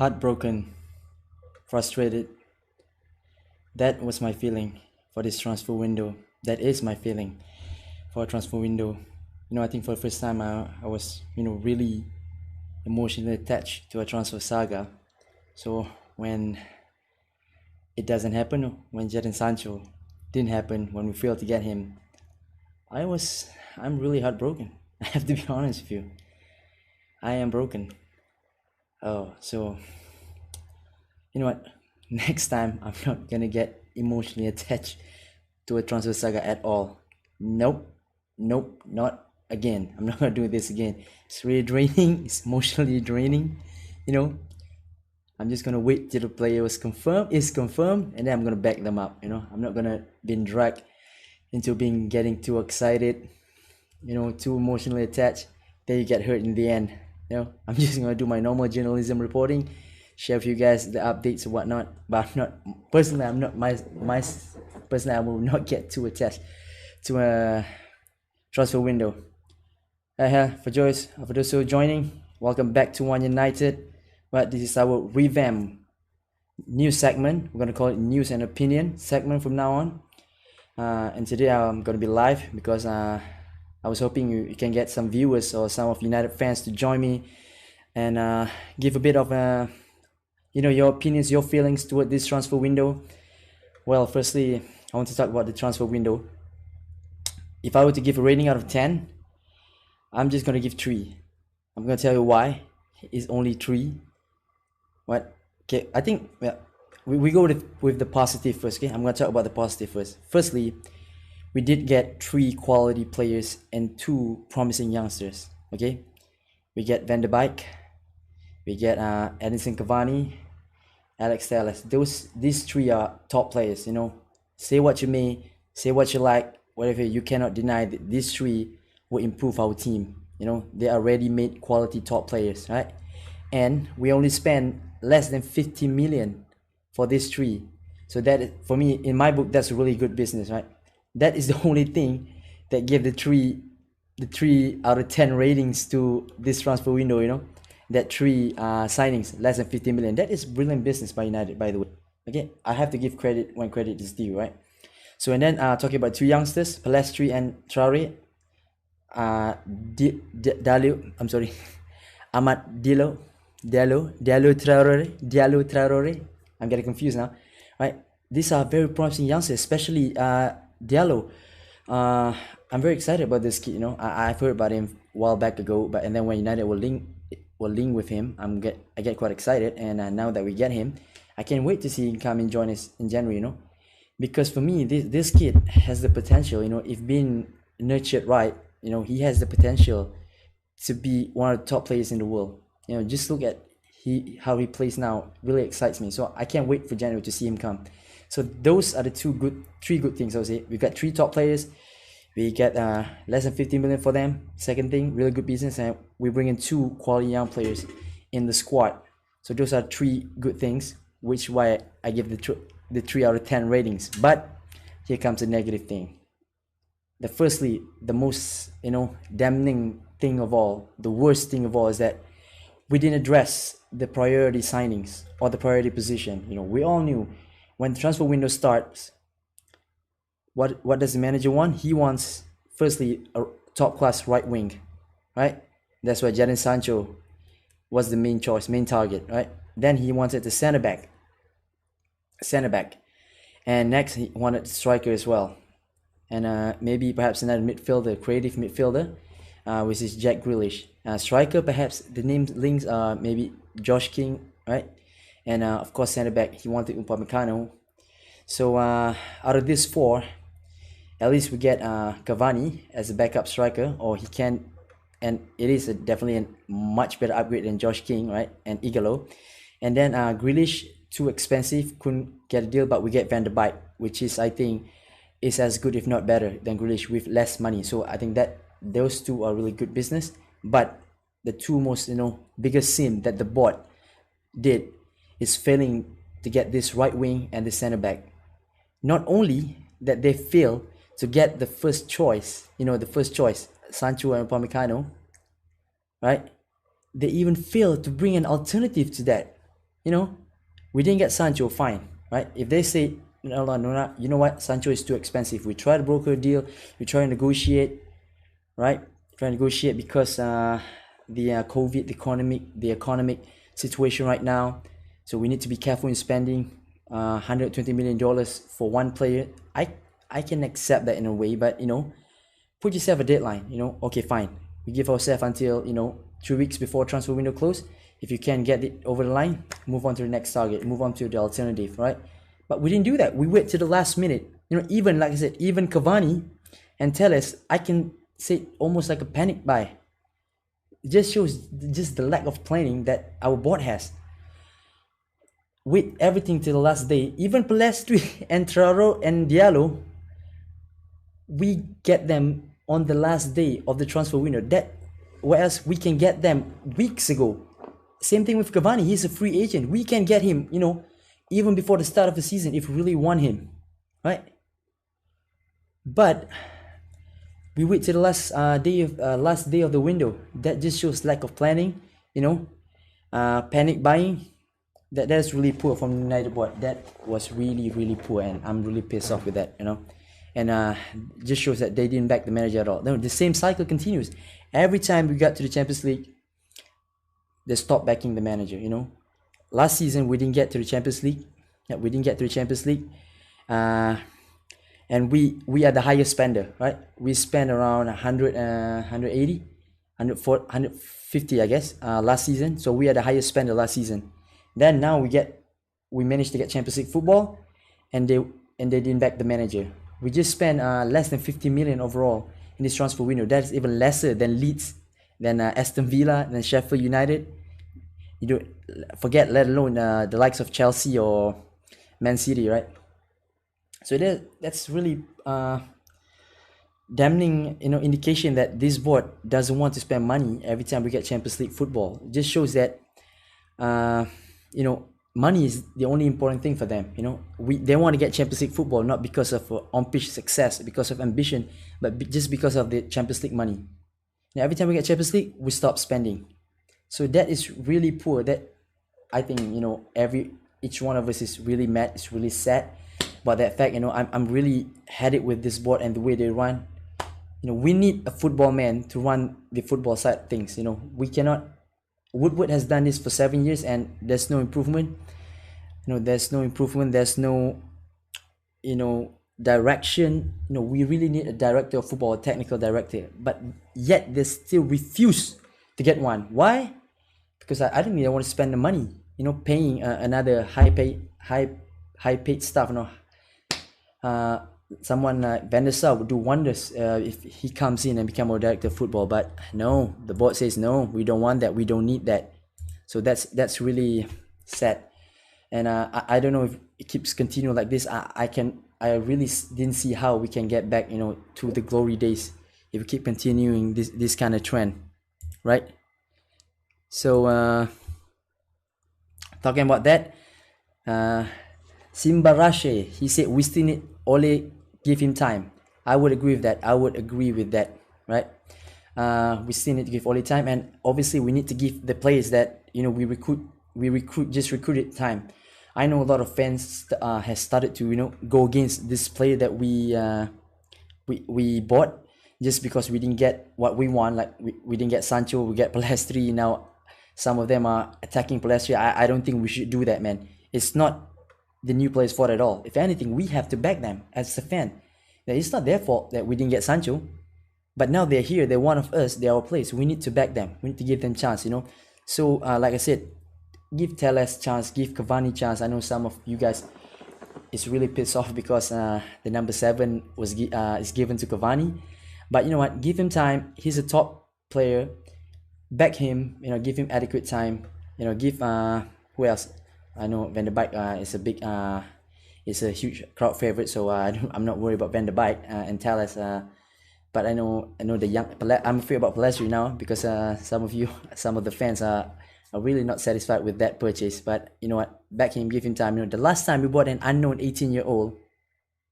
Heartbroken, frustrated. That was my feeling for this transfer window. That is my feeling for a transfer window. I think for the first time I was, really emotionally attached to a transfer saga. So when it doesn't happen, when Jadon Sancho didn't happen, when we failed to get him, I'm really heartbroken. I have to be honest with you. I am broken. Oh, so you know what? Next time I'm not gonna get emotionally attached to a transfer saga at all. Nope, nope, not again. I'm not gonna do this again. It's really draining. It's emotionally draining. You know, I'm just gonna wait till the player is confirmed, and then I'm gonna back them up. I'm not gonna be dragged into getting too excited. Too emotionally attached. Then you get hurt in the end. I'm just gonna do my normal journalism reporting, share with you guys the updates and whatnot. But I'm not personally, I will not get too attached to a transfer window. For those who are joining, welcome back to One United. But this is our revamp news segment. We're gonna call it News and Opinion segment from now on. And today I'm gonna be live because I was hoping you can get some viewers or some of United fans to join me and give a bit of your opinions, your feelings toward this transfer window. Well, firstly, I want to talk about the transfer window. If I were to give a rating out of 10, I'm just gonna give 3. I'm gonna tell you why it's only 3. What? Okay, I think we go with the positive first. Okay, I'm gonna talk about the positive first. Firstly, we did get 3 quality players and 2 promising youngsters. Okay, we get Van der Beek, we get Edinson Cavani, Alex Telles. These 3 are top players. Say what you may, say what you like, whatever. You cannot deny that these 3 will improve our team. They are ready-made quality top players, right? And we only spend less than 50 million for these 3. So that is, for me, in my book, that's really good business, right? That is the only thing that gave the 3 out of 10 ratings to this transfer window. That 3 signings, less than 50 million. That is brilliant business by United, by the way. Okay, I have to give credit when credit is due, right? So, and then talking about 2 youngsters, Palestri and Traore. Ahmad Diallo Traore. I'm getting confused now, right? These are very promising youngsters, especially Diallo. I'm very excited about this kid. I've heard about him a while back ago, and then when United will link with him, I get quite excited. And now that we get him, I can't wait to see him come and join us in January. Because for me, this kid has the potential. If being nurtured right, he has the potential to be one of the top players in the world. Just look at how he plays now. Really excites me. So I can't wait for January to see him come. So those are the 3 good things I would say. We've got 3 top players. We get less than 50 million for them. Second thing, really good business, and we bring in 2 quality young players in the squad. So those are 3 good things, which is why I give the 3 out of 10 ratings. But here comes the negative thing. The most damning thing of all, the worst thing of all, is that we didn't address the priority signings or the priority position. We all knew when the transfer window starts, what does the manager want? He wants, firstly, a top class right wing, right? That's why Jadon Sancho was the main target, right? Then he wanted the center back, and next he wanted the striker as well, and maybe perhaps another midfielder, creative midfielder, which is Jack Grealish. Striker, perhaps the name links are maybe Josh King, right? And of course, center back, he wanted Upamecano. So out of these 4, at least we get Cavani as a backup striker, or he can, and it is definitely a much better upgrade than Josh King, right? And Igalo. And then Grealish, too expensive, couldn't get a deal, but we get Van der Beek, which is, I think, is as good if not better than Grealish with less money. So I think that those 2 are really good business. But the 2 most biggest sin that the board did is failing to get this right wing and the center back. Not only that they fail to get the first choice, Sancho and Upamecano, right? They even fail to bring an alternative to that. You know, we didn't get Sancho, fine, right? If they say, no, no, no, no, you know what, Sancho is too expensive. We try to broker a deal, we try to negotiate, right? Try to negotiate because the COVID, the economic situation right now. So we need to be careful in spending $120 million for one player. I can accept that in a way, but put yourself a deadline. Okay, fine. We give ourselves until 3 weeks before transfer window close. If you can't get it over the line, move on to the next target, move on to the alternative, right? But we didn't do that. We wait to the last minute. Even like I said, even Cavani and Telles, I can say almost like a panic buy. It just shows just the lack of planning that our board has. Wait everything till the last day. Even Palestri and Traoré and Diallo, we get them on the last day of the transfer window. Whereas we can get them weeks ago. Same thing with Cavani. He's a free agent. We can get him, even before the start of the season if we really want him, right? But we wait till the last day of the window. That just shows lack of planning, panic buying. That is really poor from United board. That was really, really poor, and I'm really pissed off with that, and just shows that they didn't back the manager at all. No, the same cycle continues. Every time we got to the Champions League, they stopped backing the manager. Last season we didn't get to the Champions League. Yeah, we didn't get to the Champions League, and we are the highest spender, right? We spent around 100, 180, 150, I guess, last season. So we are the highest spender last season. Then now we managed to get Champions League football, and they didn't back the manager. We just spent less than 50 million overall in this transfer window. That is even lesser than Leeds, than Aston Villa, than Sheffield United. You don't forget, let alone the likes of Chelsea or Man City, right? So that's really damning, indication that this board doesn't want to spend money every time we get Champions League football. It just shows that money is the only important thing for them. They want to get Champions League football not because of on-pitch success, because of ambition, but just because of the Champions League money. Now, every time we get Champions League, we stop spending. So that is really poor. That I think each one of us is really mad. It's really sad about that fact. I'm really headed with this board and the way they run. We need a football man to run the football side of things. We cannot. Woodward has done this for 7 years and there's no improvement. There's no improvement. There's no, direction. We really need a director of football, a technical director. But yet they still refuse to get one. Why? Because I don't think they want to spend the money. Paying another high paid staff. Someone like Van der Sar would do wonders if he comes in and become our director of football. But no, the board says no, we don't want that, we don't need that. So that's really sad. And I don't know if it keeps continuing like this. I really didn't see how we can get back to the glory days if we keep continuing this kind of trend, right? So talking about that, Simbarashe, he said we still need Ole, give him time. I would agree with that. Right? We still need to give Ole time, and obviously we need to give the players that we recruited time. I know a lot of fans has started to go against this player that we bought just because we didn't get what we want. Like we didn't get Sancho, we get Palestri. Now some of them are attacking Palestri. I don't think we should do that, man. It's not the new players' fault at all. If anything, we have to back them as a fan. It's not their fault that we didn't get Sancho, but now they're here, they're one of us, they're our players. We need to back them, we need to give them chance. So like I said, give Telles chance, give Cavani chance. I know some of you guys is really pissed off because the number 7 is given to Cavani, but you know what, give him time. He's a top player, back him, give him adequate time. Give who else? I know Van der Beek is a huge crowd favorite, so I'm not worried about Van der Beek and Telles. But I know the young. I'm afraid about Palestri now because some of the fans are really not satisfied with that purchase. But you know what? Back him, give him time. The last time we bought an unknown 18-year-old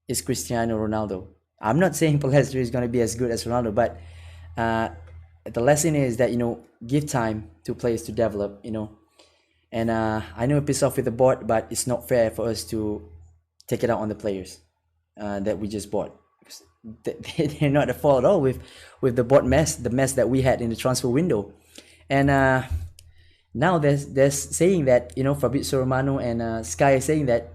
is Cristiano Ronaldo. I'm not saying Palestri is going to be as good as Ronaldo, but the lesson is that give time to players to develop. And I know it pissed off with the board, but it's not fair for us to take it out on the players that we just bought. They're not at fault at all with the board mess, the mess that we had in the transfer window. And now there's saying that, you know, Fabrizio Romano and Sky is saying that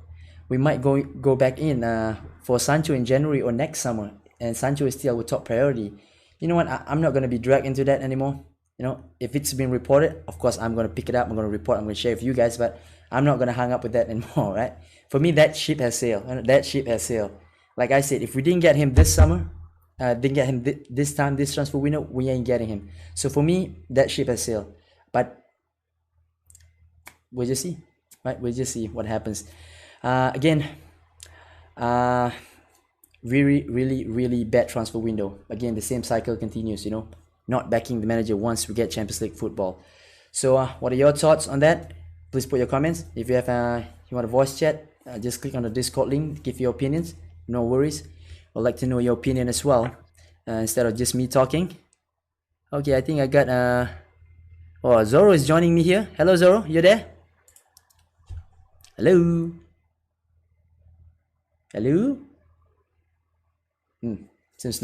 we might go back in for Sancho in January or next summer, and Sancho is still our top priority. You know what? I'm not going to be dragged into that anymore. You know, if it's been reported, of course I'm going to pick it up. I'm going to report. I'm going to share with you guys, but I'm not going to hang up with that anymore, right? For me, that ship has sailed. That ship has sailed. Like I said, if we didn't get him this summer, didn't get him this time, this transfer window, we ain't getting him. So for me, that ship has sailed. But we'll just see, right? We'll just see what happens. Again, really bad transfer window. Again, the same cycle continues, you know, not backing the manager once we get Champions League football. So what are your thoughts on that? Please put your comments. If you have you want a voice chat, just click on the Discord link, give your opinions. No worries. I'd like to know your opinion as well, instead of just me talking. Okay, I think I got oh, Zoro is joining me here. Hello Zoro, you there? Hello? Hello? Seems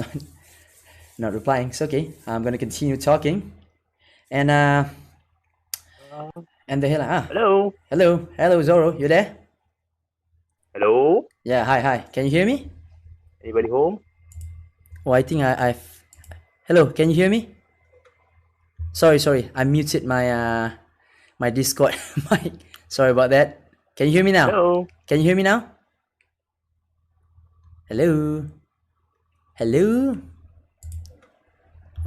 not replying. It's okay. I'm gonna continue talking. And the hell hello Zoro, you there? Hello? Yeah, hi. Can you hear me? Anybody home? Oh, I think I've hello, can you hear me? Sorry, I muted my my Discord mic. Sorry about that. Can you hear me now? Hello? Can you hear me now? Hello? Hello?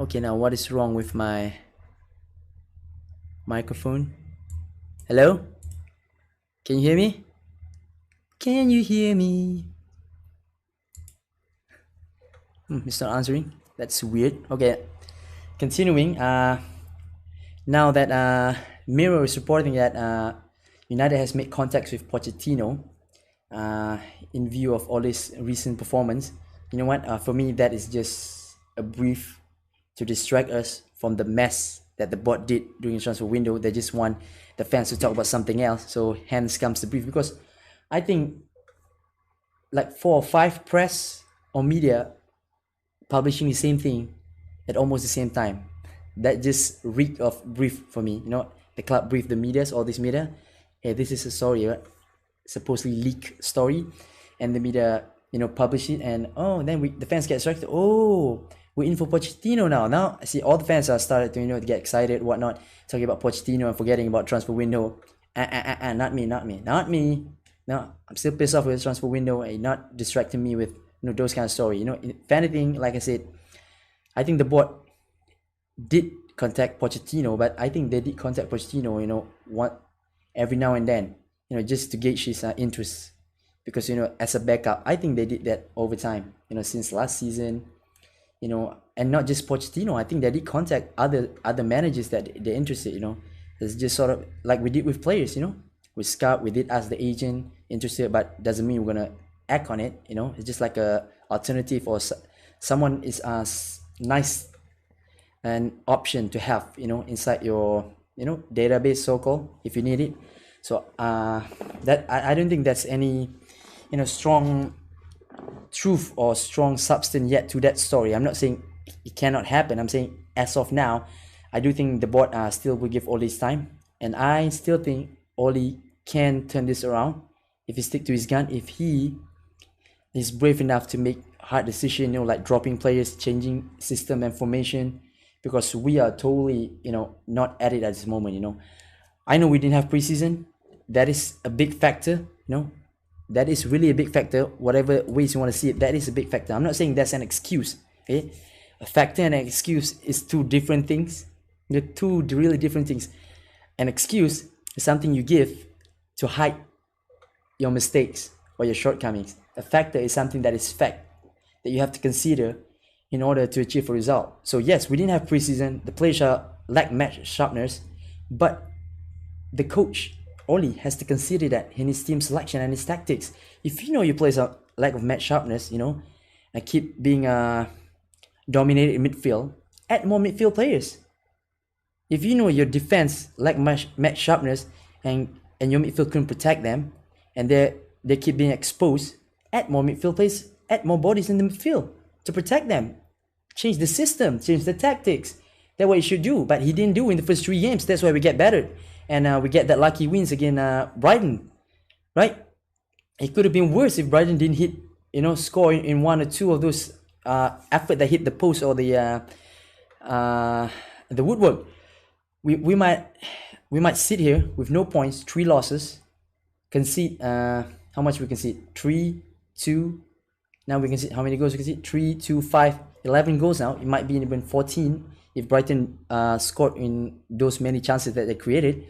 Okay, now what is wrong with my microphone? Hello? Can you hear me? Can you hear me? It's not answering. That's weird. Okay, continuing. Now that Mirror is reporting that United has made contacts with Pochettino in view of all this recent performance. You know what? For me, that is just a brief to distract us from the mess that the board did during the transfer window. They just want the fans to talk about something else. So hence comes the brief, because I think like 4 or 5 press or media publishing the same thing at almost the same time. That just reeked of brief for me. You know, the club briefed the medias, all this media. Hey, this is a story, right? Supposedly leak story, and the media, you know, publish it, and then the fans get distracted. Oh, we're in for Pochettino now. Now I see all the fans are started to, you know, to get excited, whatnot, talking about Pochettino and forgetting about transfer window. Not me. No, I'm still pissed off with the transfer window, and not distracting me with, you know, those kind of story. You know, if anything, like I said, I think the board did contact Pochettino, but I think they did contact Pochettino, you know, every now and then, you know, just to gauge his interest, because, you know, as a backup, I think they did that over time, you know, since last season, you know, and not just Pochettino. I think they did contact other managers that they're interested, you know. It's just sort of like we did with players, you know, we scout, we did ask the agent interested, but doesn't mean we're gonna act on it, you know. It's just like a alternative, or someone is a nice an option to have, you know, inside your, you know, database, so-called, if you need it. So that I don't think that's any, you know, strong truth or strong substance yet to that story. I'm not saying it cannot happen. I'm saying as of now, I do think the board still will give Ole time, and I still think Ole can turn this around if he stick to his gun, if he is brave enough to make hard decision, you know, like dropping players, changing system and formation, because we are totally, you know, not at it at this moment. You know, I know we didn't have preseason. That is a big factor, you know. That is really a big factor. Whatever ways you want to see it, that is a big factor. I'm not saying that's an excuse. Okay, a factor and an excuse is two different things. They're two really different things. An excuse is something you give to hide your mistakes or your shortcomings. A factor is something that is fact that you have to consider in order to achieve a result. So yes, we didn't have preseason. The players lack match sharpness, but the coach Ole has to consider that in his team selection and his tactics. If you know your players are lack of match sharpness, you know, and keep being dominated in midfield, add more midfield players. If you know your defense lack match sharpness and your midfield couldn't protect them, and they keep being exposed, add more midfield players, add more bodies in the midfield to protect them. Change the system, change the tactics. That's what he should do, but he didn't do in the first 3 games. That's why we get battered, and we get that lucky wins against Brighton, right? It could have been worse if Brighton didn't hit, score in one or two of those effort that hit the post or the woodwork. We might sit here with no points, 3 losses, concede. How much we concede? 3, 2. Now we can see how many goals we can see. 3, 2, 5, 11 goals now. It might be even 14 if Brighton scored in those many chances that they created.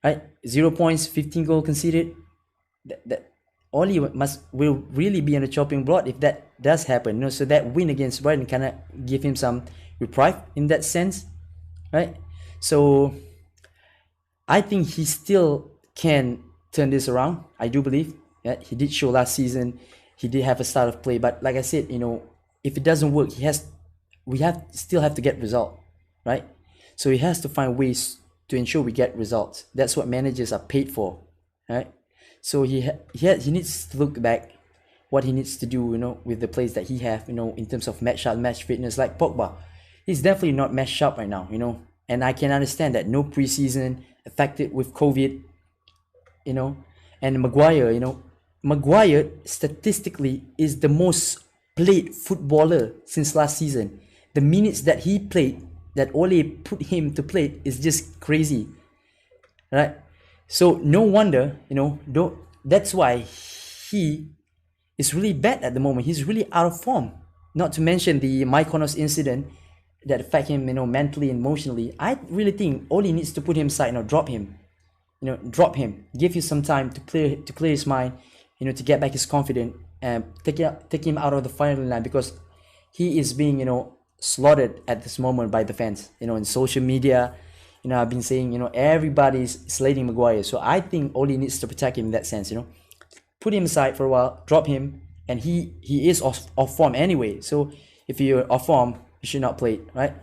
Right? 0 points, 15 goals conceded. That Oli will really be on the chopping block if that does happen. So that win against Brighton kind of give him some reprieve in that sense, right? So I think he still can turn this around. I do believe. Yeah, he did show last season. He did have a start of play, but like I said, if it doesn't work, we still have to get result, right? So he has to find ways to ensure we get results. That's what managers are paid for, right? So he needs to look back what he needs to do, with the players that he have, in terms of match fitness. Like Pogba, he's definitely not match sharp right now, and I can understand that. No preseason, affected with COVID, and Maguire statistically is the most played footballer since last season. The minutes that he played, that Ole put him to play, is just crazy, right? So no wonder, that's why he is really bad at the moment. He's really out of form. Not to mention the Mykonos incident that affect him, mentally and emotionally. I really think Ole needs to put him aside, drop him. Drop him. Give him some time to clear his mind, to get back his confidence, and take him out of the firing line, because he is being, slaughtered at this moment by the fans. In social media, I've been saying, everybody's slating Maguire. So I think Ole needs to protect him in that sense. Put him aside for a while, drop him, and he is off form anyway. So if you're off form, you should not play, right?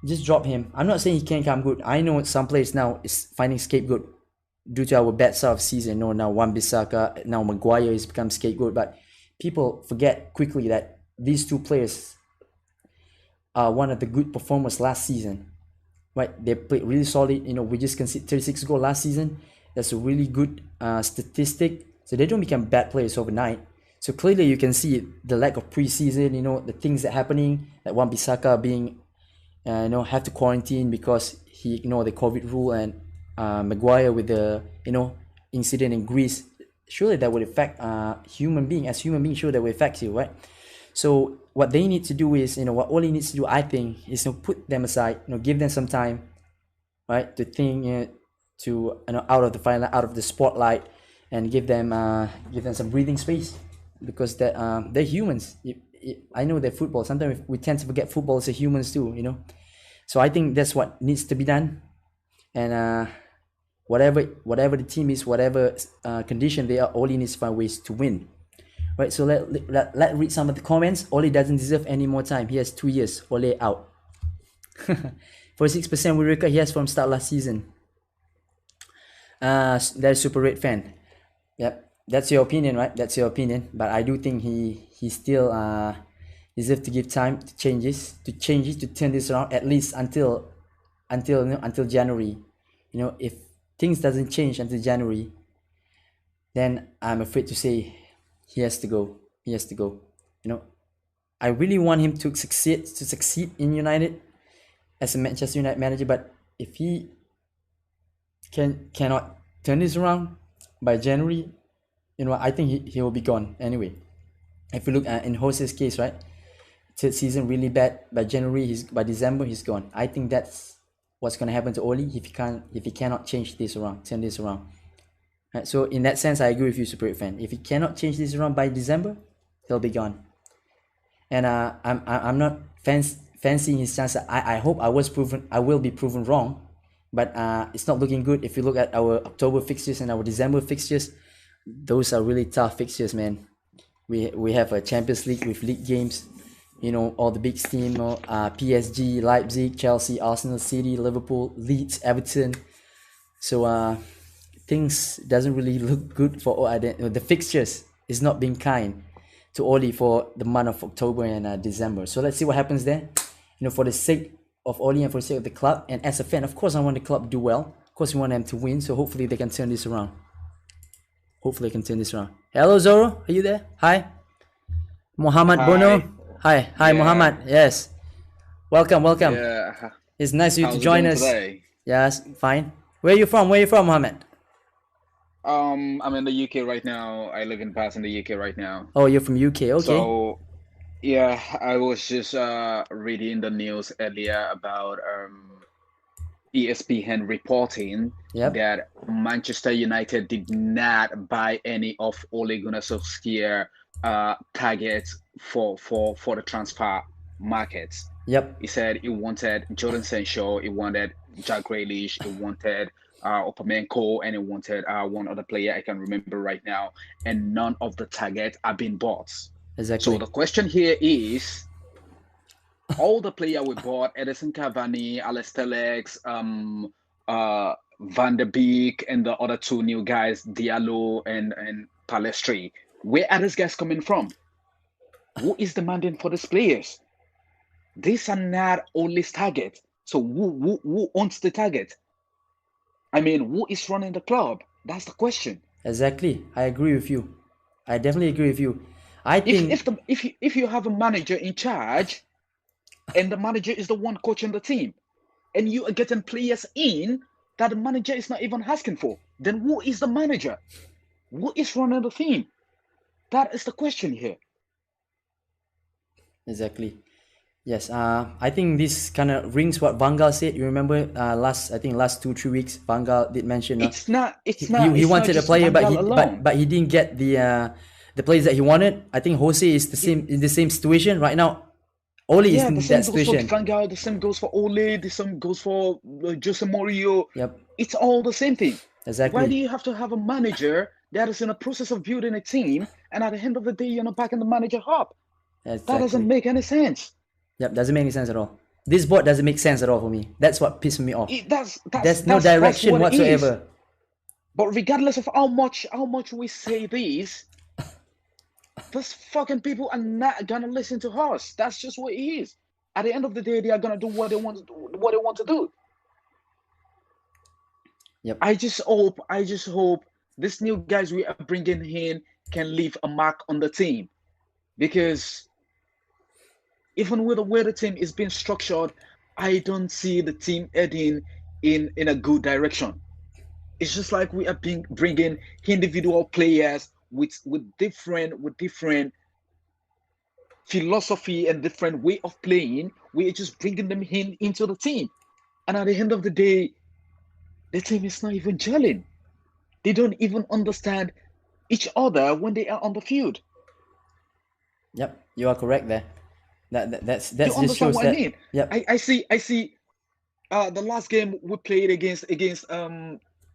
Just drop him. I'm not saying he can't come good. I know some players now is finding scapegoat due to our bad start of season. Now Wan-Bissaka, now Maguire has become scapegoat, but people forget quickly that these two players are one of the good performers last season, right? They played really solid. We just conceded 36 goals last season. That's a really good statistic. So they don't become bad players overnight. So clearly you can see the lack of preseason, the things that are happening, like Wan-Bissaka being, have to quarantine because he ignored the COVID rule, and Maguire with the, incident in Greece. Surely that would affect human being. As human beings, sure that will affect you, right? So what they need to do is, what Ole needs to do, I think, is to put them aside, give them some time, right, to think, to out of the final, out of the spotlight, and give them some breathing space, because they're humans. I know they're football. Sometimes we tend to forget football is humans too, So I think that's what needs to be done, and whatever the team is, whatever condition they are, Ole needs to find ways to win. Right, so let read some of the comments. Ole doesn't deserve any more time. He has 2 years. Ole out. 46% we record he has from start last season. That's super red fan. Yep, that's your opinion, right? That's your opinion. But I do think he still deserves to give time to changes, to turn this around, at least until January. If things doesn't change until January, then I'm afraid to say he has to go. I really want him to succeed in United as a Manchester United manager, but if he cannot turn this around by January, I think he will be gone anyway. If you look at in Jose's case, right, third season really bad. By December he's gone. I think that's what's gonna happen to Ole if he cannot turn this around. Right, so in that sense, I agree with you, Super 8 fan. If he cannot change this around by December, he'll be gone. And I'm not fancying his chances. I hope I will be proven wrong, but it's not looking good. If you look at our October fixtures and our December fixtures, those are really tough fixtures, man. We have a Champions League with league games, all the big teams, PSG, Leipzig, Chelsea, Arsenal, City, Liverpool, Leeds, Everton. So things doesn't really look good for the fixtures is not being kind to Oli for the month of October and December. So let's see what happens there. For the sake of Oli and for the sake of the club, and as a fan, of course, I want the club to do well. Of course, we want them to win. So hopefully they can turn this around. Hello, Zoro. Are you there? Hi. Muhammad Hi. Bono. Hi, Yeah. Muhammad. Yes. Welcome. Yeah. It's nice of you How's to it join going us. today? Yes, fine. Where are you from, Muhammad? I'm in the UK right now. I live in Bath in the UK right now. Oh, you're from UK. Okay. So, yeah, I was just reading the news earlier about ESPN reporting Yep. that Manchester United did not buy any of Ole Gunnar Solskjaer targets for the transfer markets. Yep. He said he wanted Jordan Sancho, he wanted Jack Grealish, he wanted Upamenko, and he wanted one other player I can remember right now, and none of the targets have been bought. Exactly. So the question here is, all the player we bought, Edison Cavani, Alex Telles, Van der Beek, and the other two new guys, Diallo and Palestri, where are these guys coming from? Who is demanding for these players? These are not Ole's target. So who owns the target? I mean, who is running the club? That's the question. Exactly. I agree with you. I definitely agree with you. I think if you have a manager in charge, and the manager is the one coaching the team, and you are getting players in that the manager is not even asking for, then who is the manager? Who is running the team? That is the question here. Exactly. Yes. I think this kind of rings what Van Gaal said. You remember last 2-3 weeks, Van Gaal did mention It's not. he wanted a player, but he didn't get the players that he wanted. I think Jose is in the same situation right now. Ole is in that situation. The same goes for Van Gaal, the same goes for Ole, the same goes for Jose Mourinho. Yep. It's all the same thing. Exactly. Why do you have to have a manager that is in the process of building a team, and at the end of the day, you're not backing the manager up? Exactly. That doesn't make any sense. Yep, doesn't make any sense at all. This board doesn't make sense at all for me. That's what pisses me off. There's no direction whatsoever. But regardless of how much we say this, those fucking people are not gonna listen to us. That's just what it is. At the end of the day, they are gonna do what they want to do. Yep. I just hope these new guys we are bringing in can leave a mark on the team, because even with the way the team is being structured, I don't see the team heading in a good direction. It's just like we are bringing individual players with different philosophy and different way of playing. We are just bringing them into the team, and at the end of the day, the team is not even gelling. They don't even understand each other when they are on the field. Yep, you are correct there. That's you just understand shows what that. I mean? Yep. I see. The last game we played against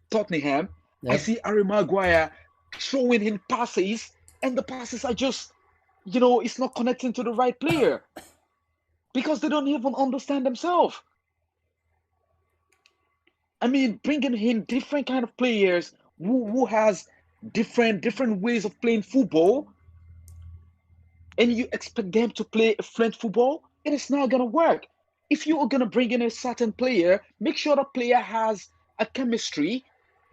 Tottenham, Yep. I see Harry Maguire throwing in passes, and the passes are just, it's not connecting to the right player because they don't even understand themselves. I mean, bringing in different kind of players who has different ways of playing football, and you expect them to play fluent football, it is not gonna work. If you are gonna bring in a certain player, make sure the player has a chemistry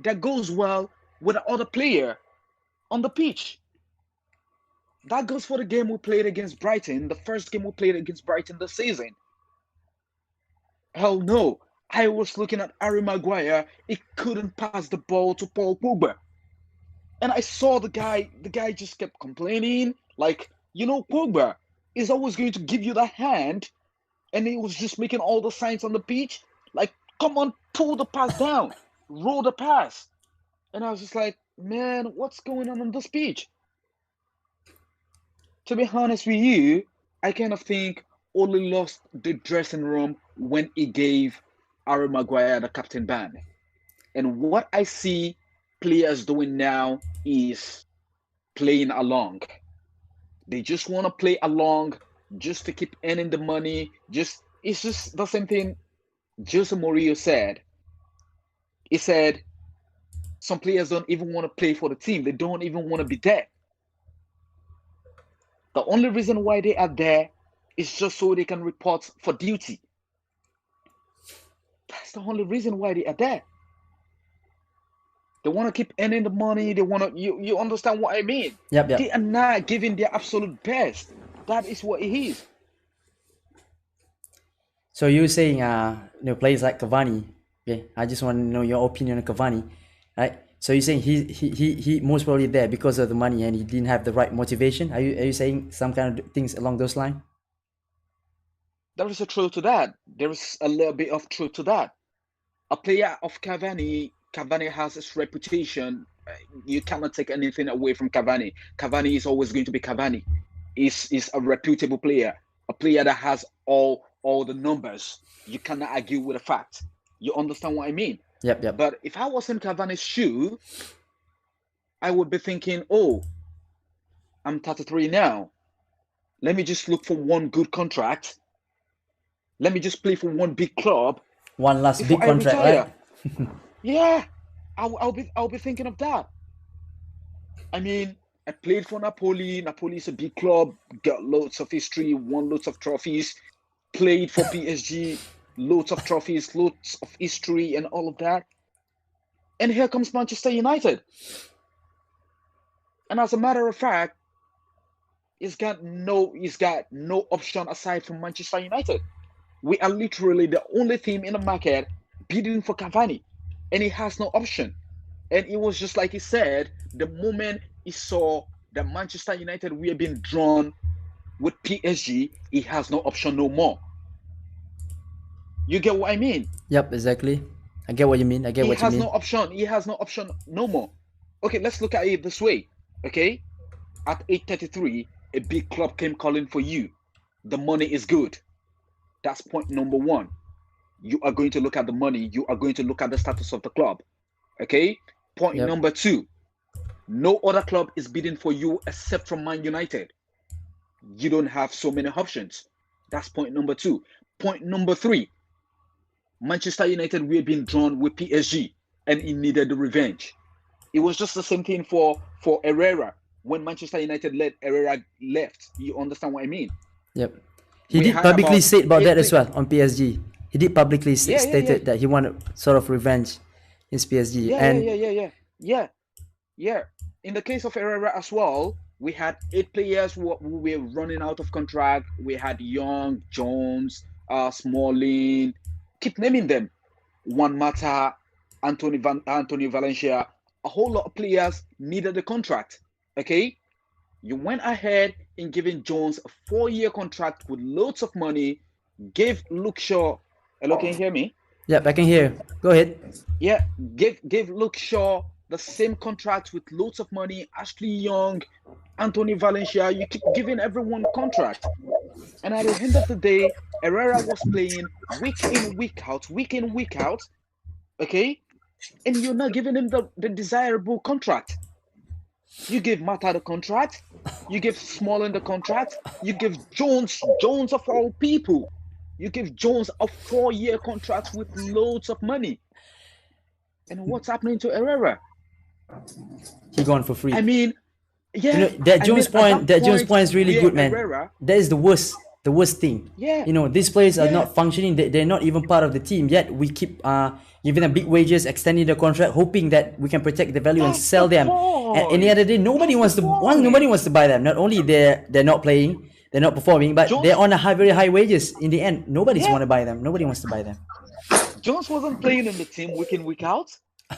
that goes well with the other player on the pitch. That goes for the game we played against Brighton, the first game we played against Brighton this season. Hell no. I was looking at Harry Maguire, he couldn't pass the ball to Paul Pogba. And I saw the guy just kept complaining, like, Pogba is always going to give you the hand, and he was just making all the signs on the pitch, like, come on, pull the pass down, roll the pass. And I was just like, man, what's going on this pitch? To be honest with you, I kind of think Ole lost the dressing room when he gave Harry Maguire the captain band. And what I see players doing now is playing along. They just want to play along just to keep earning the money. It's just the same thing Jose Mourinho said. He said, Some players don't even want to play for the team. They don't even want to be there. The only reason why they are there is just so they can report for duty. That's the only reason why they are there. They want to keep earning the money. They want to. You understand what I mean? Yep. They are not giving their absolute best. That is what it is. So you're saying, players like Cavani. Okay, I just want to know your opinion on Cavani, right? So you're saying he most probably there because of the money and he didn't have the right motivation. Are you saying some kind of things along those lines? There is a truth to that. There is a little bit of truth to that. A player of Cavani has its reputation. You cannot take anything away from Cavani. Cavani is always going to be Cavani. Is a reputable player, a player that has all the numbers. You cannot argue with the fact. You understand what I mean? Yep. But if I was in Cavani's shoe, I would be thinking, oh, I'm 33 now. Let me just look for one good contract. Let me just play for one big club. One last big contract, right? Yeah, I'll be thinking of that. I mean, I played for Napoli. Napoli is a big club, got loads of history, won loads of trophies. Played for PSG, loads of trophies, loads of history, and all of that. And here comes Manchester United. And as a matter of fact, he's got no option aside from Manchester United. We are literally the only team in the market bidding for Cavani, and he has no option. And it was just like he said, the moment he saw that Manchester United were being drawn with PSG, he has no option no more. You get what I mean? Yep, exactly. I get what you mean. He has no option. He has no option no more. Okay, let's look at it this way. Okay, at 8:33, a big club came calling for you. The money is good. That's point number one. You are going to look at the money. You are going to look at the status of the club. Okay. Point number two. No other club is bidding for you except from Man United. You don't have so many options. That's point number two. Point number three. Manchester United were being drawn with PSG and he needed the revenge. It was just the same thing for Herrera. When Manchester United Herrera left. You understand what I mean? Yep. He did publicly say about that as well on PSG. He did publicly stated that he wanted sort of revenge in PSG. Yeah. In the case of Herrera as well, we had 8 players who were running out of contract. We had Young, Jones, Smalling, keep naming them. Juan Mata, Antonio Valencia. A whole lot of players needed a contract. Okay? You went ahead in giving Jones a 4-year contract with loads of money, gave Luke Shaw. Hello, can you hear me? Yep, I can hear. Go ahead. Yeah, give Luke Shaw the same contract with loads of money. Ashley Young, Anthony Valencia. You keep giving everyone contract, and at the end of the day, Herrera was playing week in, week out. Okay, and you're not giving him the desirable contract. You give Mata the contract. You give Smalling the contract. You give Jones of all people. You give Jones a 4-year contract with loads of money. And what's happening to Herrera? He gone for free. I mean, yeah. That Jones point is really good, man. Herrera, that is the worst thing. Yeah. These players are not functioning. They're not even part of the team yet. We keep giving them big wages, extending the contract, hoping that we can protect the value and sell them. And in the other day, nobody wants to buy them. Not only they're not playing, they're not performing, but they're on very high wages. In the end, Nobody wants to buy them. Jones wasn't playing in the team week in, week out.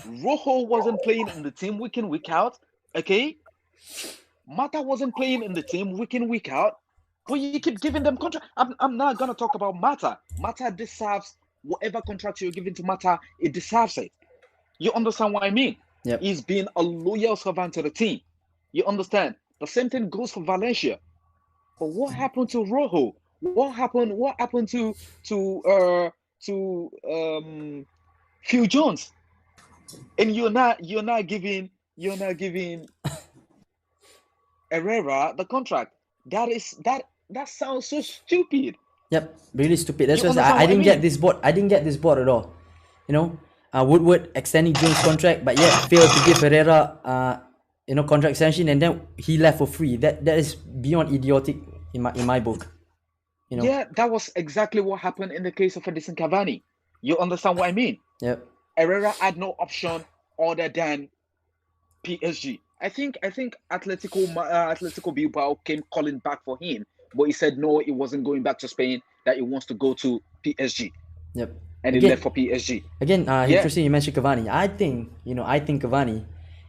Rojo wasn't playing in the team week in, week out. Okay, Mata wasn't playing in the team week in, week out. But you keep giving them contract. I'm not gonna talk about Mata. Mata deserves whatever contract you're giving to Mata. It deserves it. You understand what I mean? Yep. He's been a loyal servant to the team. You understand? The same thing goes for Valencia. But what happened to Rojo? What happened to Phil Jones? And you're not giving Herrera the contract. That sounds so stupid. Yep, really stupid. That's why I didn't get this board. I didn't get this board at all. Woodward extending Jones' contract, but yet failed to give Herrera, contract extension, and then he left for free. That is beyond idiotic in my book. Yeah, that was exactly what happened in the case of Edison Cavani. You understand what I mean? Yep. Herrera had no option other than PSG. I think Atletico Bilbao came calling back for him, but he said no, he wasn't going back to Spain. That he wants to go to PSG. Yep. And he left for PSG. Again, Yeah. interesting you mentioned Cavani. I think Cavani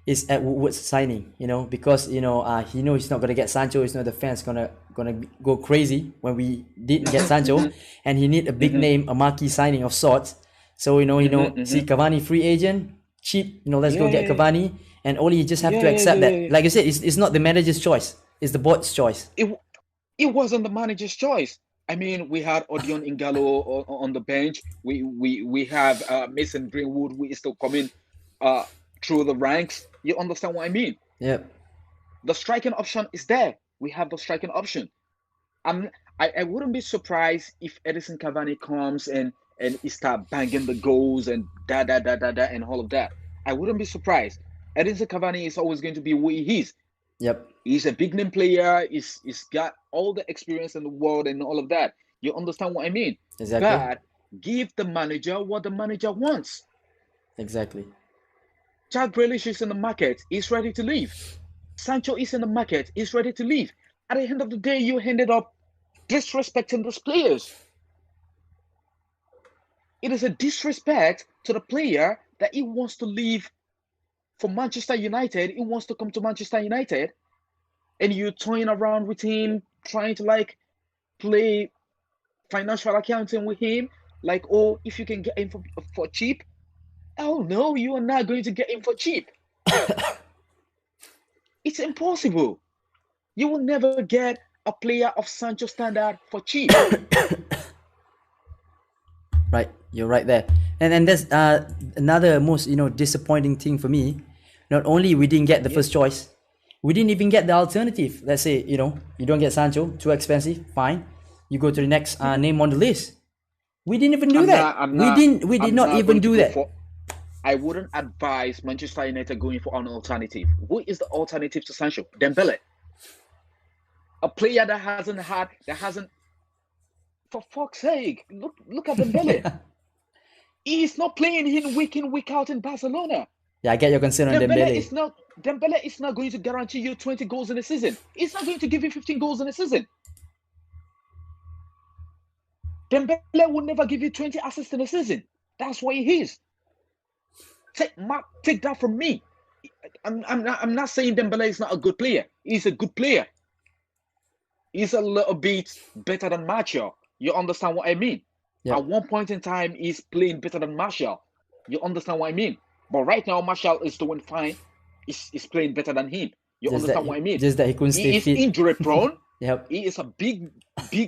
is at Woodward's signing, because he knows he's not gonna get Sancho. He's not the fans gonna go crazy when we didn't get Sancho, and he need a big name, a marquee signing of sorts. So see Cavani free agent, cheap. Let's go get Cavani, and only you just have to accept that. Like you said, it's not the manager's choice; it's the board's choice. It wasn't the manager's choice. I mean, we had Odion Ingalo on the bench. We have Mason Greenwood, who is still coming through the ranks. You understand what I mean? Yep. The striking option is there. We have the striking option. I wouldn't be surprised if Edison Cavani comes and he start banging the goals and da and all of that. I wouldn't be surprised. Edison Cavani is always going to be who he is. Yep. He's a big name player. He's got all the experience in the world and all of that. You understand what I mean? Exactly. But give the manager what the manager wants. Exactly. Jack Grealish is in the market. He's ready to leave. Sancho is in the market. He's ready to leave. At the end of the day, you ended up disrespecting those players. It is a disrespect to the player that he wants to leave for Manchester United. He wants to come to Manchester United, and you toying around with him, trying to play financial accounting with him, if you can get him for cheap. Oh no, you are not going to get him for cheap. It's impossible. You will never get a player of Sancho standard for cheap. Right, you're right there. And that's another most disappointing thing for me. Not only we didn't get the first choice, we didn't even get the alternative. Let's say you don't get Sancho, too expensive. Fine, you go to the next name on the list. We didn't even do that. We did not even do that. I wouldn't advise Manchester United going for an alternative. Who is the alternative to Sancho? Dembele. A player that hasn't. For fuck's sake, look at Dembele. He's not playing him week in, week out in Barcelona. Yeah, I get your concern on Dembele. Dembele is not going to guarantee you 20 goals in a season. He's not going to give you 15 goals in a season. Dembele will never give you 20 assists in a season. That's what he is. Take that from me. I'm not saying Dembele is not a good player. He's a good player. He's a little bit better than Martial. You understand what I mean? Yep. At one point in time, he's playing better than Martial. You understand what I mean? But right now, Martial is doing fine. He's playing better than him. You understand what I mean? Just that he couldn't stay fit. He's injury prone. Yep. He is a big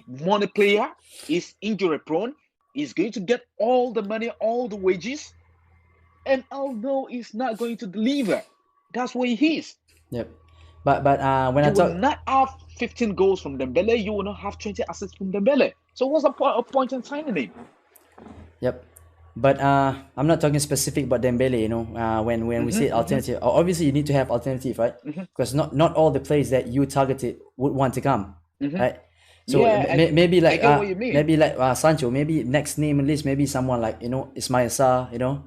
money player. He's injury prone. He's going to get all the money, all the wages. And although he's not going to deliver, that's what he is. Yep. But when you will not have 15 goals from Dembele, you will not have 20 assists from Dembele. So what's the point in signing him? Yep. But I'm not talking specific about Dembele. When we say alternative, obviously you need to have alternative, right? Because not all the players that you targeted would want to come, right? So maybe Sancho, maybe next name on list, maybe someone like Ismail Sarr,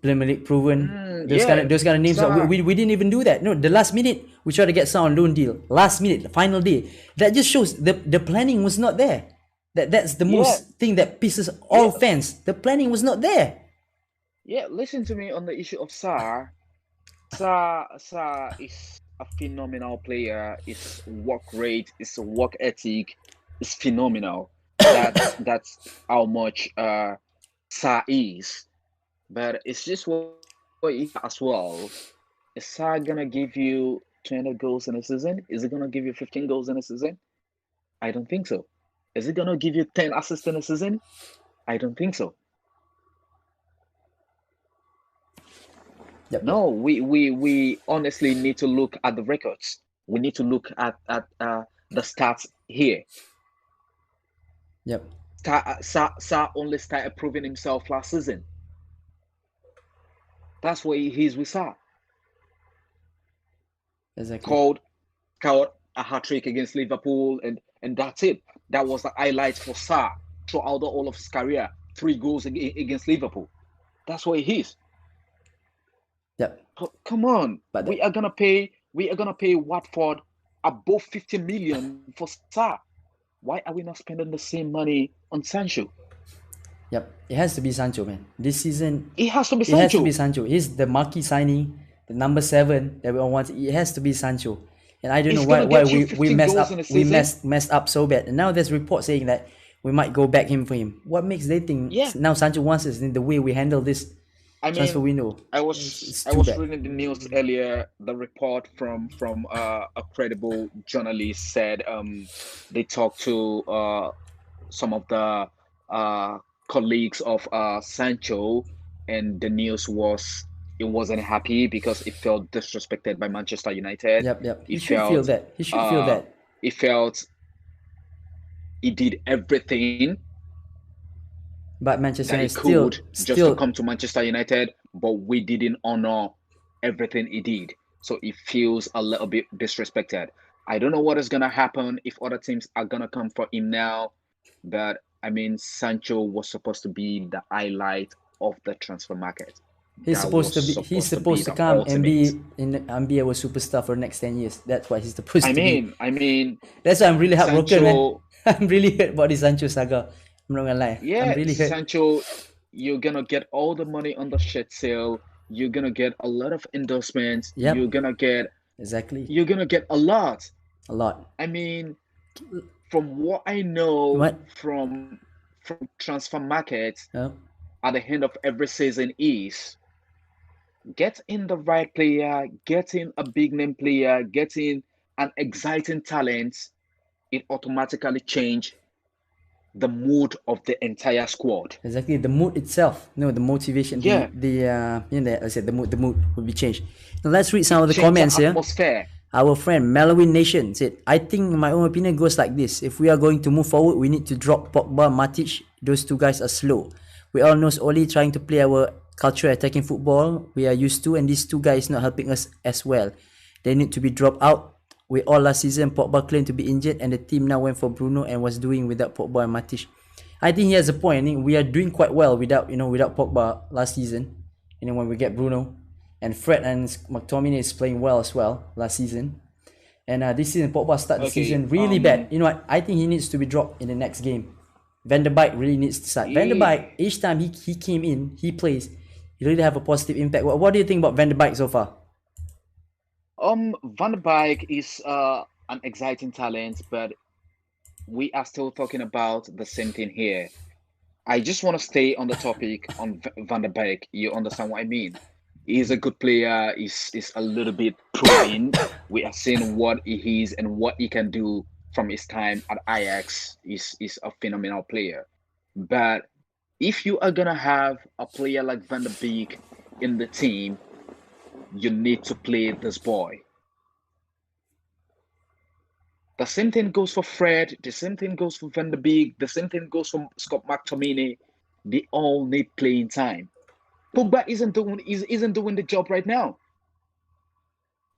Premier League proven, those kind of names. We didn't even do that. No, the last minute we tried to get Sarr on loan deal. Last minute, the final day. That just shows the planning was not there. That's the most thing that pisses all fans. The planning was not there. Yeah, listen to me on the issue of Sarr. Sarr is a phenomenal player. His work rate, his work ethic is phenomenal. That's how much Sarr is. But it's just what as well. Is Sarr gonna give you 20 goals in a season? Is it gonna give you 15 goals in a season? I don't think so. Is it gonna give you 10 assists in a season? I don't think so. Yep. No, we honestly need to look at the records. We need to look at the stats here. Yep. Sarr only started proving himself last season. That's what he is with Sa. Exactly. Scored a hat trick against Liverpool, and that's it. That was the highlight for Sa throughout the whole of his career. 3 goals against Liverpool. That's what he is. Yep. Come on, But we are gonna pay Watford above 50 million for Sa. Why are we not spending the same money on Sancho? Yep, it has to be Sancho, man. This season, It has to be it has to Sancho. be Sancho. He's the marquee signing, the number 7 that we all want. It has to be Sancho. And I don't know He's why gonna get you we 15 messed goals in up a we season. messed up so bad. And now there's reports saying that we might go back him for him. What makes they think Yeah. now Sancho wants us in the way we handle this I transfer mean, window? I It's was too bad. reading the news earlier. The report from a credible journalist said they talked to some of the colleagues of Sancho, and the news was it wasn't happy because it felt disrespected by Manchester United. Yep. He It should feel felt that. He should feel that. it felt he did everything But Manchester that he United could just to still come to Manchester United, but we didn't honor everything he did. So it feels a little bit disrespected. I don't know what is gonna happen if other teams are gonna come for him now, but I mean, Sancho was supposed to be the highlight of the transfer market. he's That was he's supposed to be supposed to the come and ultimate. be our superstar for the next 10 years. That's what he's supposed to be. I mean, That's why I'm really heartbroken, man. Sancho. I'm really hurt about this Sancho saga. I'm not gonna lie. I'm Yeah, really hurt. Sancho, you're gonna get all the money on the shirt sale. You're gonna get a lot of endorsements. Yep. Exactly. Exactly. You're gonna get a lot. A lot. I mean, from what I know What? from transfer markets Yep. at the end of every season is get in the right player, getting a big name player, getting an exciting talent, it automatically change the mood of the entire squad. Exactly. The mood itself. No, the motivation. Yeah. I said the mood will be changed. Now let's read some of the Change comments the here. atmosphere. Our friend Melowin Nation said, I think my own opinion goes like this. If we are going to move forward, we need to drop Pogba, Matic. Those two guys are slow. We all know OLE trying to play our culture attacking football we are used to, and these two guys not helping us as well. They need to be dropped out. We all last season, Pogba claimed to be injured, and the team now went for Bruno and was doing without Pogba and Matic. I think he has a point. I think we are doing quite well without Pogba last season. When we get Bruno. And Fred and McTominay is playing well as well last season. And this season, Pogba started the season really bad. You know what? I think he needs to be dropped in the next game. Van der Beek really needs to start. Van der Beek, each time he came in, he plays, he really have a positive impact. What do you think about Van der Beek so far? Van der Beek is an exciting talent, but we are still talking about the same thing here. I just want to stay on the topic on Van der Beek. You understand what I mean? He's a good player. He's a little bit proven. We are seeing what he is and what he can do from his time at Ajax. He's a phenomenal player. But if you are gonna have a player like Van der Beek in the team, you need to play this boy. The same thing goes for Fred. The same thing goes for Van der Beek. The same thing goes for Scott McTominay. They all need playing time. Pogba isn't doing the job right now.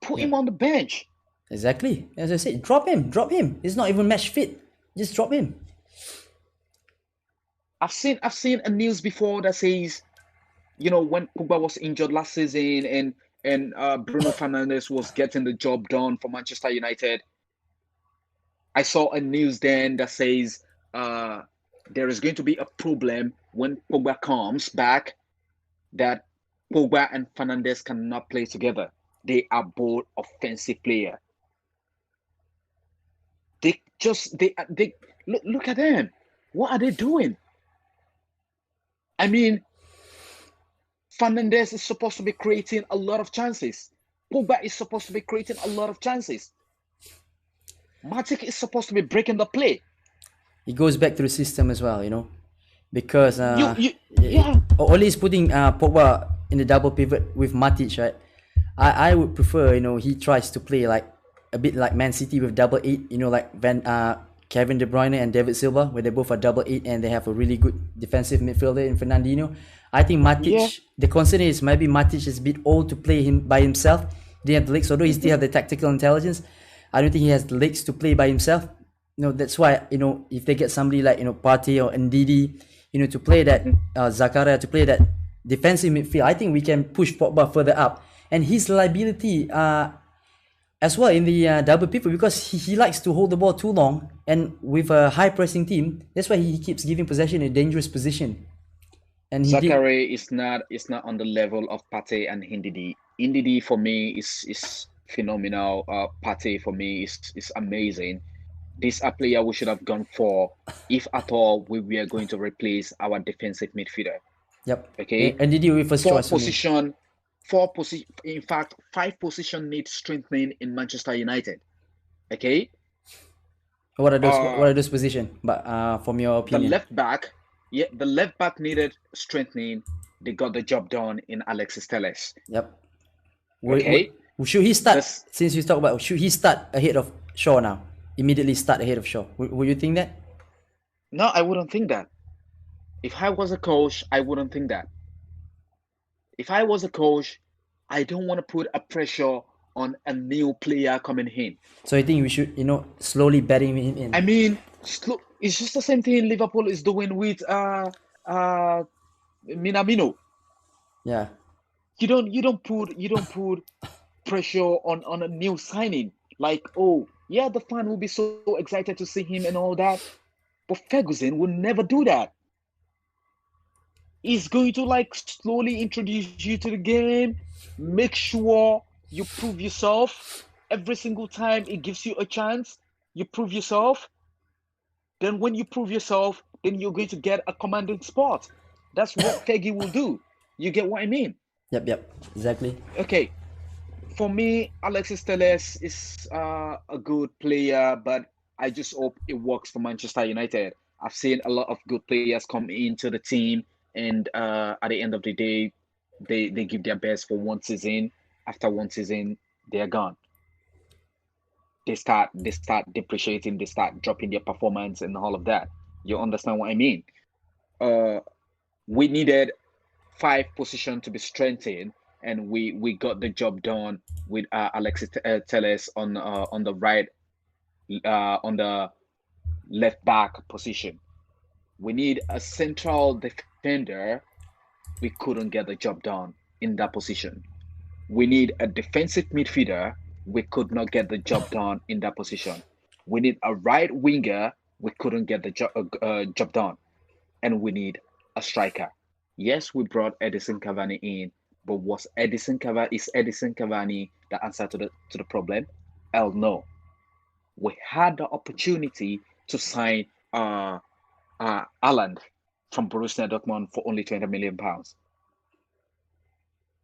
Put him on the bench. Exactly. As I said, drop him. He's not even match fit. Just drop him. I've seen a news before that says, when Pogba was injured last season and Bruno Fernandes was getting the job done for Manchester United. I saw a news then that says there is going to be a problem when Pogba comes back, that Pogba and Fernandes cannot play together. They are both offensive players. They look at them. What are they doing? I mean, Fernandes is supposed to be creating a lot of chances. Pogba is supposed to be creating a lot of chances. Matic is supposed to be breaking the play. It goes back to the system as well, because yeah. OLE is putting Pogba in the double pivot with Matic, right? I would prefer, he tries to play like a bit like Man City with double 8, like Kevin De Bruyne and David Silva, where they both are double eight and they have a really good defensive midfielder in Fernandinho. I think Matic, Yeah. the concern is maybe Matic is a bit old to play him by himself. He didn't have the legs, although he still have the tactical intelligence. I don't think he has the legs to play by himself. That's why, if they get somebody like, Partey or Ndidi, to play that, Zakaria, to play that defensive midfield, I think we can push Pogba further up. And his liability, as well in the double pivot, because he likes to hold the ball too long, and with a high pressing team, that's why he keeps giving possession in a dangerous position. And he did. Zachary is not on the level of Partey and Ndidi. Ndidi for me is phenomenal. Partey for me is amazing. This a player we should have gone for if at all we were going to replace our defensive midfielder. Yep. Okay. And did you with first choice? Four position. In fact, 5 position need strengthening in Manchester United. Okay. What are those positions? But from your opinion, the left back needed strengthening. They got the job done in Alexis Telles. Yep. Okay. Should he start? Since you talk about, should he start ahead of Shaw now? Immediately start ahead of Shaw. Would you think that? No, I wouldn't think that. If I was a coach, I wouldn't think that. If I was a coach, I don't want to put a pressure on a new player coming in. So I think we should, slowly betting him in. I mean, it's just the same thing Liverpool is doing with Minamino. Yeah. You don't put pressure on a new signing. Like, oh yeah, the fan will be so excited to see him and all that. But Ferguson will never do that. He's going to slowly introduce you to the game, make sure you prove yourself. Every single time it gives you a chance, you prove yourself. Then when you prove yourself, then you're going to get a commanding spot. That's what Fergie will do. You get what I mean? Yep, exactly. Okay. For me, Alexis Telles is a good player, but I just hope it works for Manchester United. I've seen a lot of good players come into the team, and at the end of the day, they give their best for one season. After one season, they're gone. They start depreciating. They start dropping their performance and all of that. You understand what I mean? We needed 5 positions to be strengthened, and we got the job done with Alexis Telles on the right, on the left back position. We need a central defender. We couldn't get the job done in that position. We need a defensive midfielder. We could not get the job done in that position. We need a right winger. We couldn't get the job done. And we need a striker. Yes, we brought Edison Cavani in, but is Edison Cavani the answer to the problem? Hell no. We had the opportunity to sign Haaland from Borussia Dortmund for only £20 million.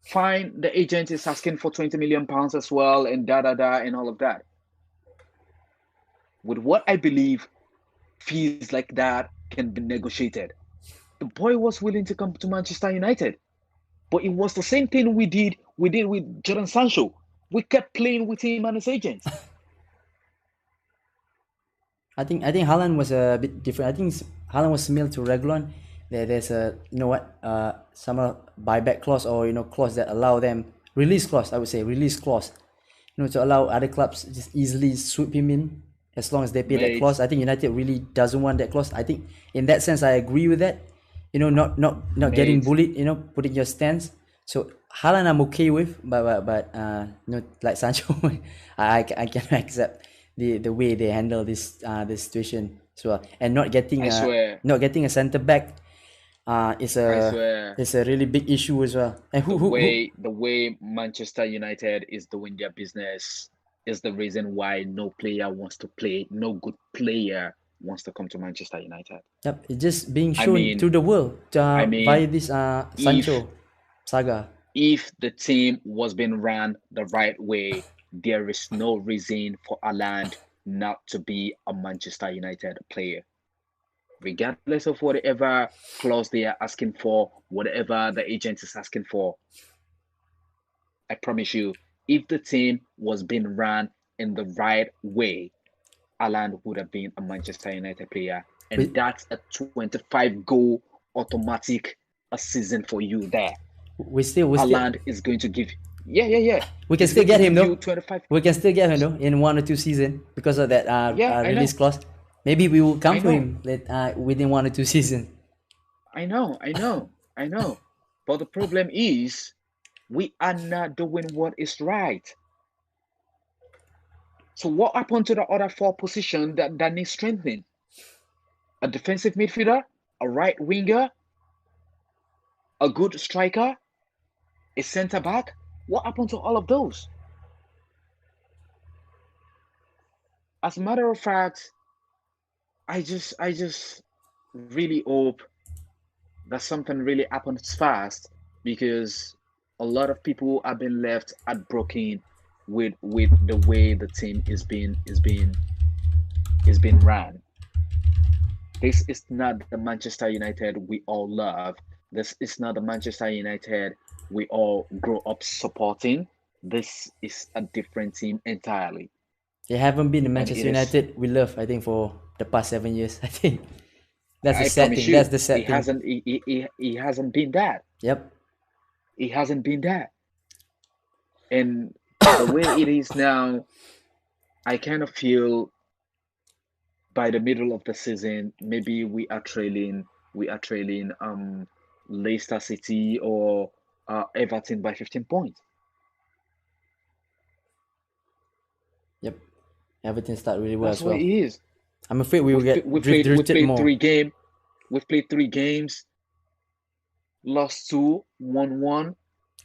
Fine, the agent is asking for £20 million as well, and and all of that. With what I believe, fees like that can be negotiated. The boy was willing to come to Manchester United, but it was the same thing we did with Jadon Sancho. We kept playing with him and his agents. I think Haaland was a bit different. I think Haaland was similar to Reguilon. There's a some buyback clause, or clause that allow them release clause. I would say release clause, to allow other clubs just easily sweep him in as long as they pay that clause. I think United really doesn't want that clause. I think in that sense I agree with that. Not getting bullied. Putting your stance. So Haaland I'm okay with, but like Sancho, I cannot accept the way they handle this situation as well, and not getting a centre back is a really big issue as well. And the way Manchester United is doing their business is the reason why no player wants to play. No good player wants to come to Manchester United. Yep, it's just being shown to the world via this Sancho saga. If the team was being run the right way, there is no reason for Haaland not to be a Manchester United player. Regardless of whatever clause they are asking for, whatever the agent is asking for, I promise you, if the team was being run in the right way, Alan would have been a Manchester United player, and We, that's a 25 goal automatic a season for you there. we still, Alan is going to give, yeah. we can He's still going to get him give you though. 25. We can still get him though in 1 or 2 seasons because of that Yeah, I release know, clause. Maybe we will come I for know, him within 1 or 2 seasons. I know. But the problem is, we are not doing what is right. So what happened to the other four positions that need strengthening? A defensive midfielder, a right winger, a good striker, a centre back. What happened to all of those? As a matter of fact, I just really hope that something really happens fast, because a lot of people have been left heartbroken with the way the team is being run. This is not the Manchester United we all love. This is not the Manchester United we all grow up supporting. This is a different team entirely. They haven't been the And Manchester it is, United we love, I think, for the past 7 years. I think that's the I sad promise thing. That's you, the sad thing. he hasn't been that. Yep. He hasn't been that. And the way it is now, I kind of feel by the middle of the season, maybe we are trailing Leicester City or Everton by 15 points. Yep. Everything started really well That's as what well. it is. I'm afraid we will get We played drifted more. We've played 3 games, lost 2, won 1,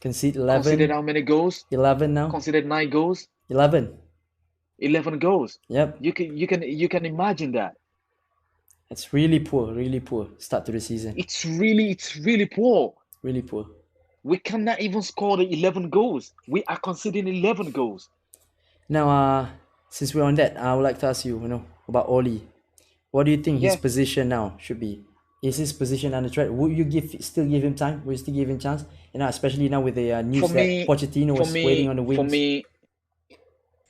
Concede conceded 11, how many goals? 11 now. Conceded 9 goals, 11. 11 goals. Yep. You can imagine that. It's really poor start to the season. It's really poor. Really poor. We cannot even score the 11 goals. We are conceding 11 goals. Now, since we're on that, I would like to ask you, about Oli. What do you think his Yeah. position now should be? Is his position under threat? Would you still give him time? Would you still give him chance? Especially now with the news For that me, Pochettino for was waiting on the me, for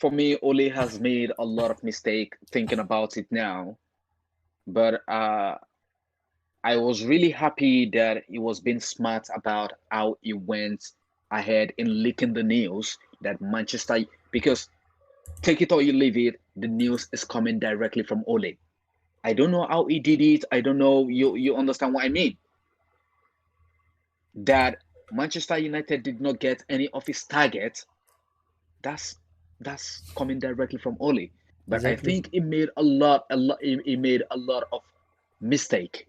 wings. me, Ole has made a lot of mistake thinking about it now. But I was really happy that he was being smart about how he went ahead in leaking the news that Manchester, because take it or you leave it, the news is coming directly from Ole. I don't know how he did it. I don't know. You understand what I mean? That Manchester United did not get any of his targets. That's coming directly from Ole. But I Exactly. think he made a lot. He made a lot of mistake.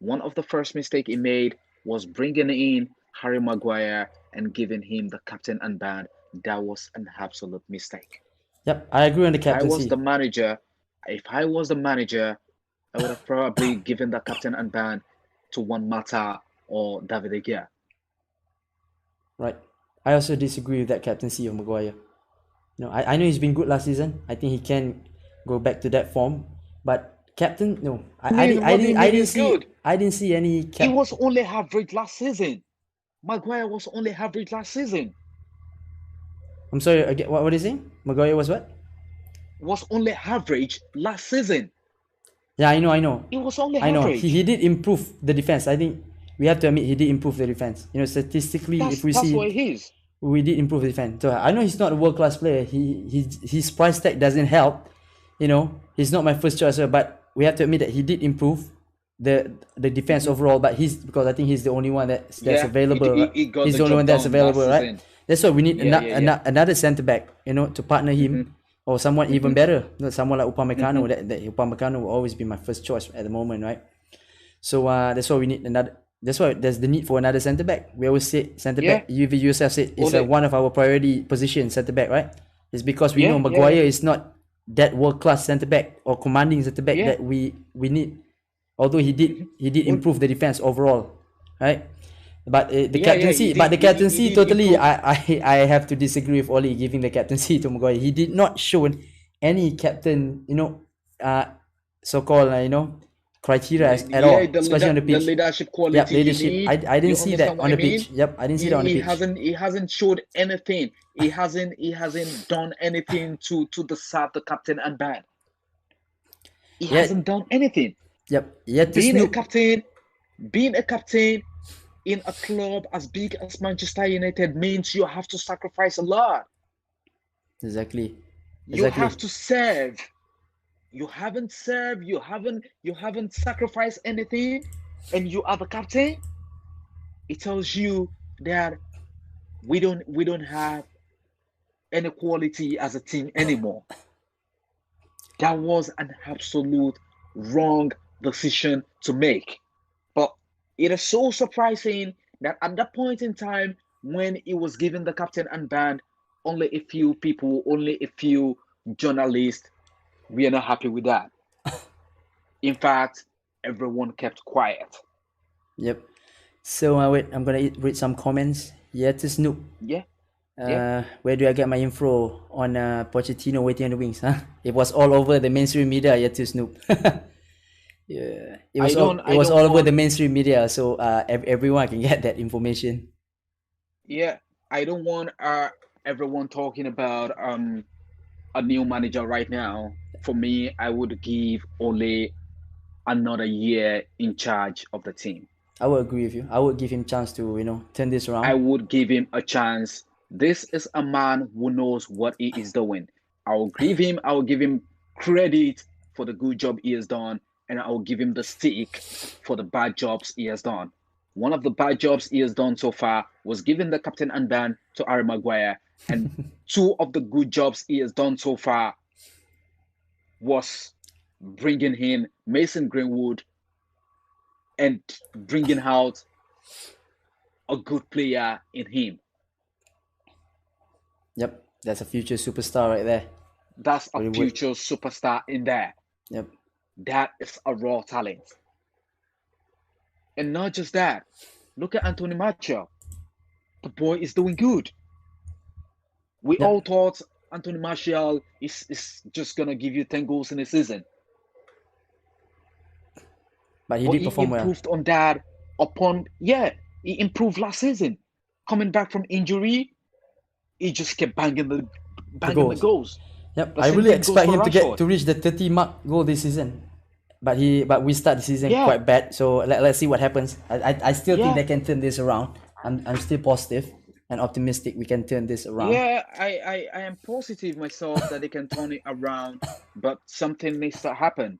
One of the first mistake he made was bringing in Harry Maguire and giving him the captain armband. That was an absolute mistake. Yep, I agree on the If I was captaincy. the manager, I would have probably given the captain armband to Juan Mata or David De Gea. Right. I also disagree with that captaincy of Maguire. I know he's been good last season. I think he can go back to that form. But captain, no. I didn't see any He captain. was only average last season. Maguire was only average last season. I'm sorry, again, what are you saying? Maguire was what? Was only average last season. Yeah, I know. It was only I know. average. He did improve the defense. I think we have to admit he did improve the defense. Statistically, if we That's see, what it is. we did improve the defense. So I know he's not a world-class player. His price tag doesn't help. He's not my first choice, but we have to admit that he did improve the defense overall. But because I think he's the only one that's available. He got He's the the only job one that's done available, last right? season. That's why we need Yeah. another centre back, to partner him, or someone even better, someone like Upamecano. That Upamecano will always be my first choice at the moment, right? So that's why we need another. That's why there's the need for another centre back. We always say centre back. You yourself said it's one of our priority positions, centre back, right? It's because we know Maguire is not that world class centre back or commanding centre back that we need. Although he did improve the defense overall, right? But the captaincy, totally. I have to disagree with Oli giving the captaincy to Maguire. He did not show any captain, so-called, criteria at all, especially on the pitch. The leadership quality. Yeah, leadership. I didn't see that on the pitch. Yep, I didn't see that on the pitch. He hasn't showed anything. He hasn't done anything to deserve the captain armband. He Yeah. hasn't done anything. Yep. Yet to Being a Snoop. captain, being a captain in a club as big as Manchester United means you have to sacrifice a lot. Exactly. You Exactly. have to serve. You haven't served, you haven't sacrificed anything, and you are the captain. It tells you that we don't have any quality as a team anymore. That was an absolute wrong decision to make. But it is so surprising that at that point in time, when he was given the captain armband, only a few people, only a few journalists, we are not happy with that. In fact, everyone kept quiet. Yep. So wait, I'm gonna read some comments. Yet to Snoop. Yeah, yeah. Where do I get my info on Pochettino waiting on the wings? Huh? It was all over the mainstream media. Yet to Snoop. Yeah, it was I all don't over the want. mainstream media, so everyone can get that information. Yeah, I don't want everyone talking about a new manager right now. For me, I would give Ole another year in charge of the team. I would agree with you. I would give him chance to turn this I around. would give him a chance. This is a man who knows what he is doing. I will give him credit for the good job he has done, and I will give him the stick for the bad jobs he has done. One of the bad jobs he has done so far was giving the captain armband to Harry Maguire, and two of the good jobs he has done so far was bringing in Mason Greenwood and bringing out a good player in him. Yep, that's a future superstar right there. That's a Hollywood. future superstar in there. Yep. That is a raw talent. And not just that, look at Anthony Martial. The boy is doing good. We Yep. all thought Anthony Martial is just going to give you 10 goals in a season. But he But did he perform well. improved on that he improved last season. Coming back from injury, he just kept banging the goals. Yep, The I same really thing goes expect for him to Rashford. reach the 30 mark goal this season. But we start the season Yeah. quite bad, so let's see what happens. I still think Yeah. they can turn this around. I'm still positive and optimistic we can turn this around. Yeah, I am positive myself that they can turn it around, but something needs to happen.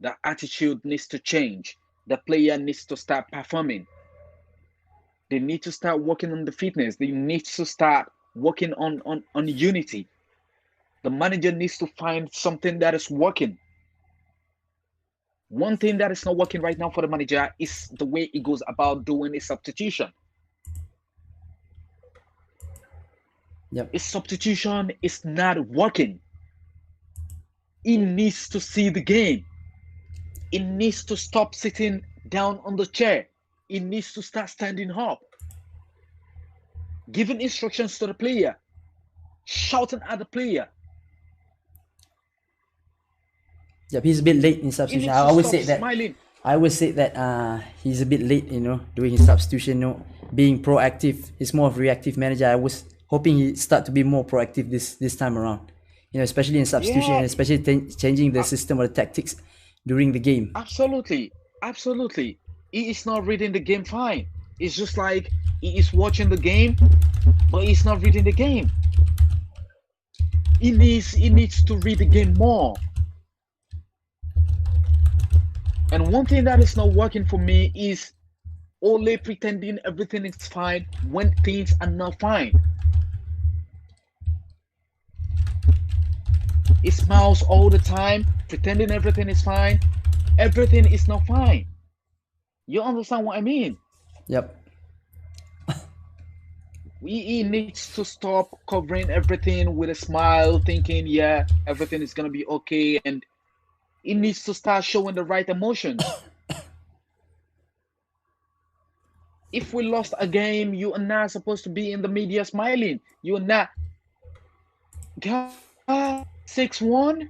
The attitude needs to change. The player needs to start performing. They need to start working on the fitness. They need to start working on unity. The manager needs to find something that is working. One thing that is not working right now for the manager is the way he goes about doing his substitution. Yep. His substitution is not working. He needs to see the game. He needs to stop sitting down on the chair. He needs to start standing up, giving instructions to the player, shouting at the player. Yep, he's a bit late in He substitution. needs I to always stop say that. smiling. I always say that he's a bit late, doing his substitution, being proactive. He's more of a reactive manager. I was hoping he start to be more proactive this time around. Especially in substitution, Yeah. and especially changing the system or the tactics during the game. Absolutely. Absolutely. He is not reading the game fine. It's just like he is watching the game, but he's not reading the game. He needs to read the game more. And one thing that is not working for me is Ole pretending everything is fine when things are not fine. He smiles all the time, pretending everything is fine. Everything is not fine. You understand what I mean? Yep. He needs to stop covering everything with a smile, thinking, yeah, everything is going to be okay. And he needs to start showing the right emotions. If we lost a game, you are not supposed to be in the media smiling. You are not. God, 6-1?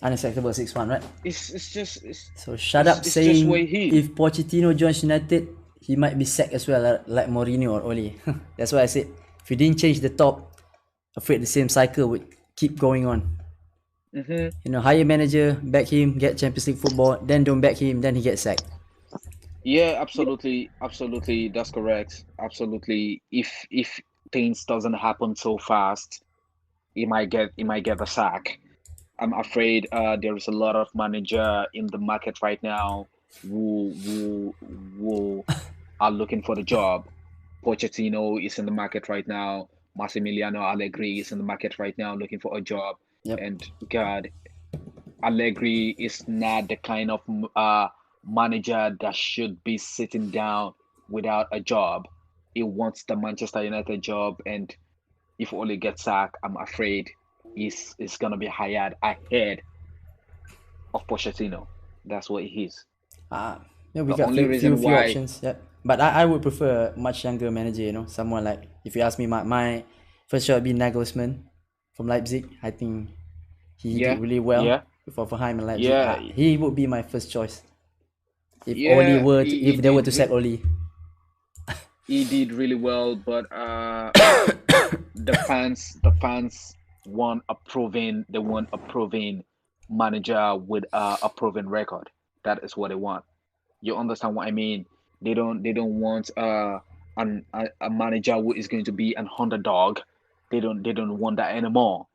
Unacceptable 6-1, right? It's just. So shut up it's saying just way he. if Pochettino joins United, he might be sacked as well, like Mourinho or Ole. That's why I said if he didn't change the top, afraid the same cycle would keep going on. Hmm. Hire manager, back him, get Champions League football, then don't back him, then he gets sacked. Yeah, absolutely, absolutely. That's correct. Absolutely. If things doesn't happen so fast, he might get the sack. I'm afraid there is a lot of manager in the market right now who are looking for the job. Pochettino is in the market right now. Massimiliano Allegri is in the market right now looking for a job. Yep. And God, Allegri is not the kind of manager that should be sitting down without a job. He wants the Manchester United job, and if Ole gets sacked, I'm afraid he's gonna be hired ahead of Pochettino. That's what he is. Yeah, we The got only few reason why, options. Yeah, but I would prefer a much younger manager. Someone like, if you ask me, my first choice would be Nagelsmann from Leipzig. I think he did yeah, really well yeah, for Heim and Leipzig. yeah, He would be my first choice yeah, if they were to sack Oli. he did really well, but the fans want a proven manager with a proven record. That is what they want. You understand what I mean? They don't want a manager who is going to be an underdog. They don't want that anymore.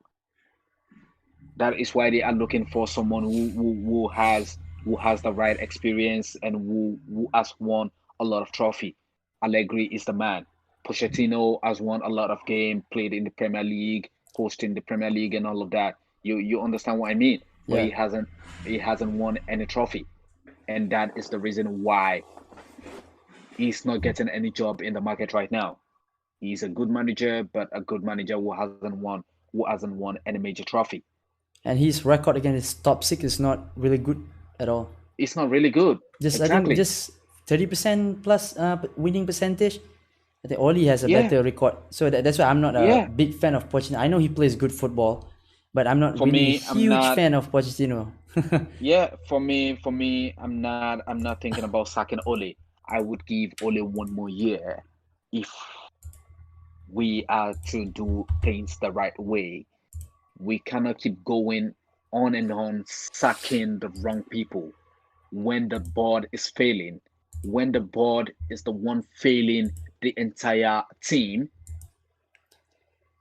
That is why they are looking for someone who has the right experience and who has won a lot of trophy. Allegri is the man. Pochettino has won a lot of game, played in the Premier League, hosting the Premier League and all of that. You understand what I mean? But Yeah, he hasn't won any trophy, and that is the reason why he's not getting any job in the market right now. He's a good manager, but a good manager who hasn't won any major trophy. and his record against top six is not really good at all. It's not really good. Just I think Exactly. just 30% plus winning percentage. I think Oli has a Yeah, better record, so that's why I'm not a yeah. big fan of Pochettino. I know he plays good football, but I'm not For really a me, I'm huge not. fan of Pochettino. Yeah, for me, I'm not thinking about sacking Ole. I would give Ole one more year if we are to do things the right way. We cannot keep going on and on sacking the wrong people when the board is failing, when the board is the one failing the entire team,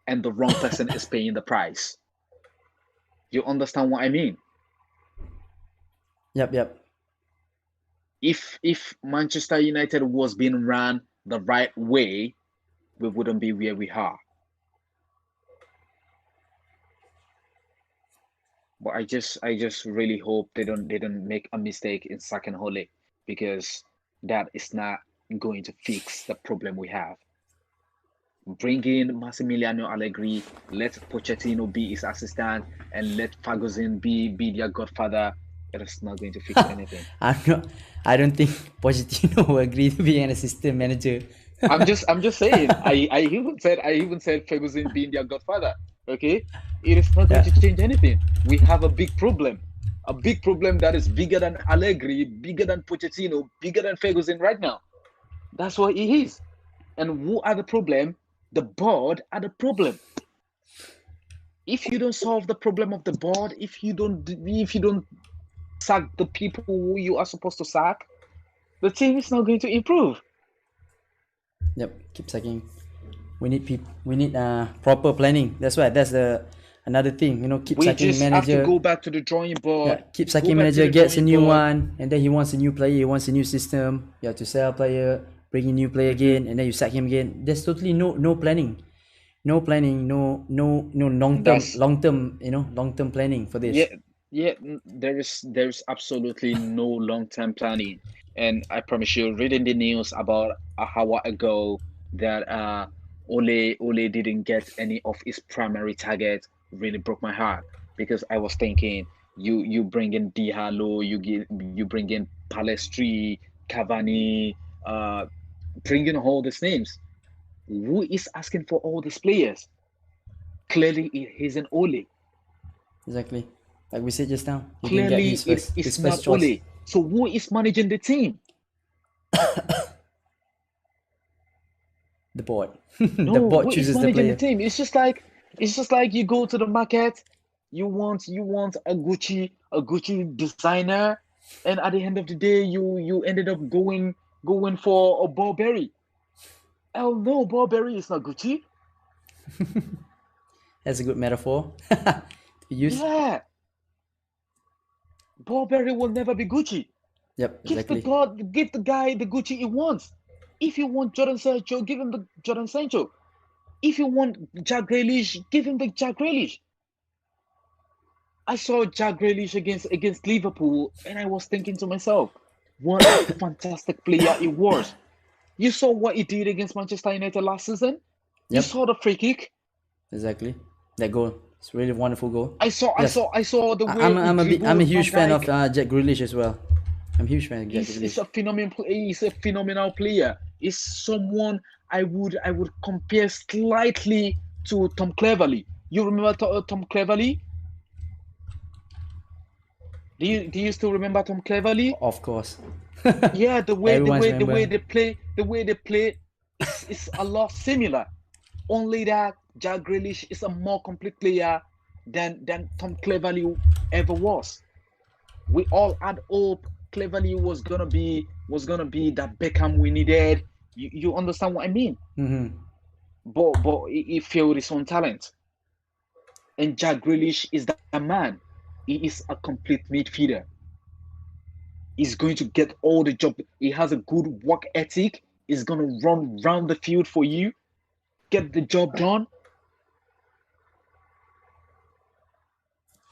and the wrong person is paying the price. You understand what I mean? Yep, yep. If Manchester United was being run the right way, we wouldn't be where we are. But I just really hope they don't make a mistake in sacking Ole, because that is not going to fix the problem we have. Bring in Massimiliano Allegri, let Pochettino be his assistant, and let Ferguson be their godfather. It is not going to fix anything. I'm not. I don't think Pochettino will agree to be an assistant manager. I'm just saying. I even said Ferguson being their godfather. Okay, it is not going Yeah, to change anything. We have a big problem that is bigger than Allegri, bigger than Pochettino, bigger than Ferguson right now. That's what he is. And who are the problem? The board are the problem. If you don't solve the problem of the board, if you don't sack the people who you are supposed to sack, the team is not going to improve. yep. Keep sacking. We need people. We need proper planning. That's why. That's the another thing. Keep We sacking just have to manager. go back to the drawing Yeah, board. keep Go sacking back to manager, the gets a drawing new board. one, and then he wants a new player, he wants a new system. You have to sell a player, bring in new player Hmm. again, and then you sack him again. There's totally no planning. No planning, no That's long term planning for Yeah, this. yeah. There is absolutely no long-term planning, and I promise you, reading the news about a hour ago that Ole didn't get any of his primary target really broke my heart, because I was thinking, you bring in Diallo, you bring in Palestri, Cavani, bring in all these names. Who is asking for all these players? Clearly, it isn't Ole. Exactly. Like we said just now, he didn't get Clearly, it his is first not choice. Ole. So who is managing the team? The board. The No, board who is chooses the managing the player. team? It's just like you go to the market. You want a Gucci designer, and at the end of the day, you ended up going for a Burberry. Hell no, Burberry is not Gucci. That's a good metaphor to use. Yeah, Burberry will never be Gucci. Yep, Give exactly. give the guy the Gucci he wants. If you want Jordan Sancho, give him the Jordan Sancho. If you want Jack Grealish, give him the Jack Grealish. I saw Jack Grealish against Liverpool, and I was thinking to myself, what a fantastic player he was. You saw what he did against Manchester United last season. You Yep. saw the free kick. Exactly. That goal. It's a really wonderful goal. I saw the way I'm a he huge dribbled fan Van of Dijk. Jack Grealish as well. I'm a huge fan of Jack He's Grealish. he's a phenomenal player. He's someone I would compare slightly to Tom Cleverley. You remember Tom Cleverley? Do you still remember Tom Cleverley? Of course. Yeah, Everyone's the way remember. they play is a lot similar. Only that Jack Grealish is a more complete player than Tom Cleverley ever was. We all had hope Cleverley was gonna be that Beckham we needed. You understand what I mean? Mm-hmm. But he failed his own talent. And Jack Grealish is that man. He is a complete midfielder. He's going to get all the job. He has a good work ethic. He's gonna run round the field for you, get the job done.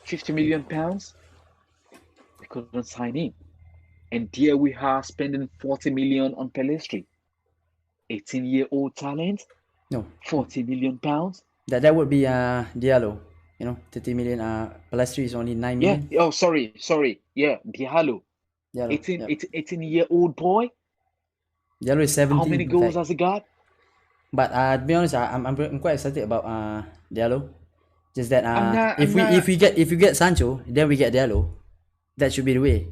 £50 million. We couldn't sign him. And there we are spending 40 million on Pelistri. 18-year-old talent, No, £40 million. that would be Diallo. 30 million. Palestri is only 9 Yeah. million. Oh, sorry. Yeah, Diallo. Diallo. 18-year-old boy. Diallo is 17. How many in goals fact. has he got? But to be honest, I'm quite excited about Diallo. Just that if we get Sancho, then we get Diallo. That should be the way.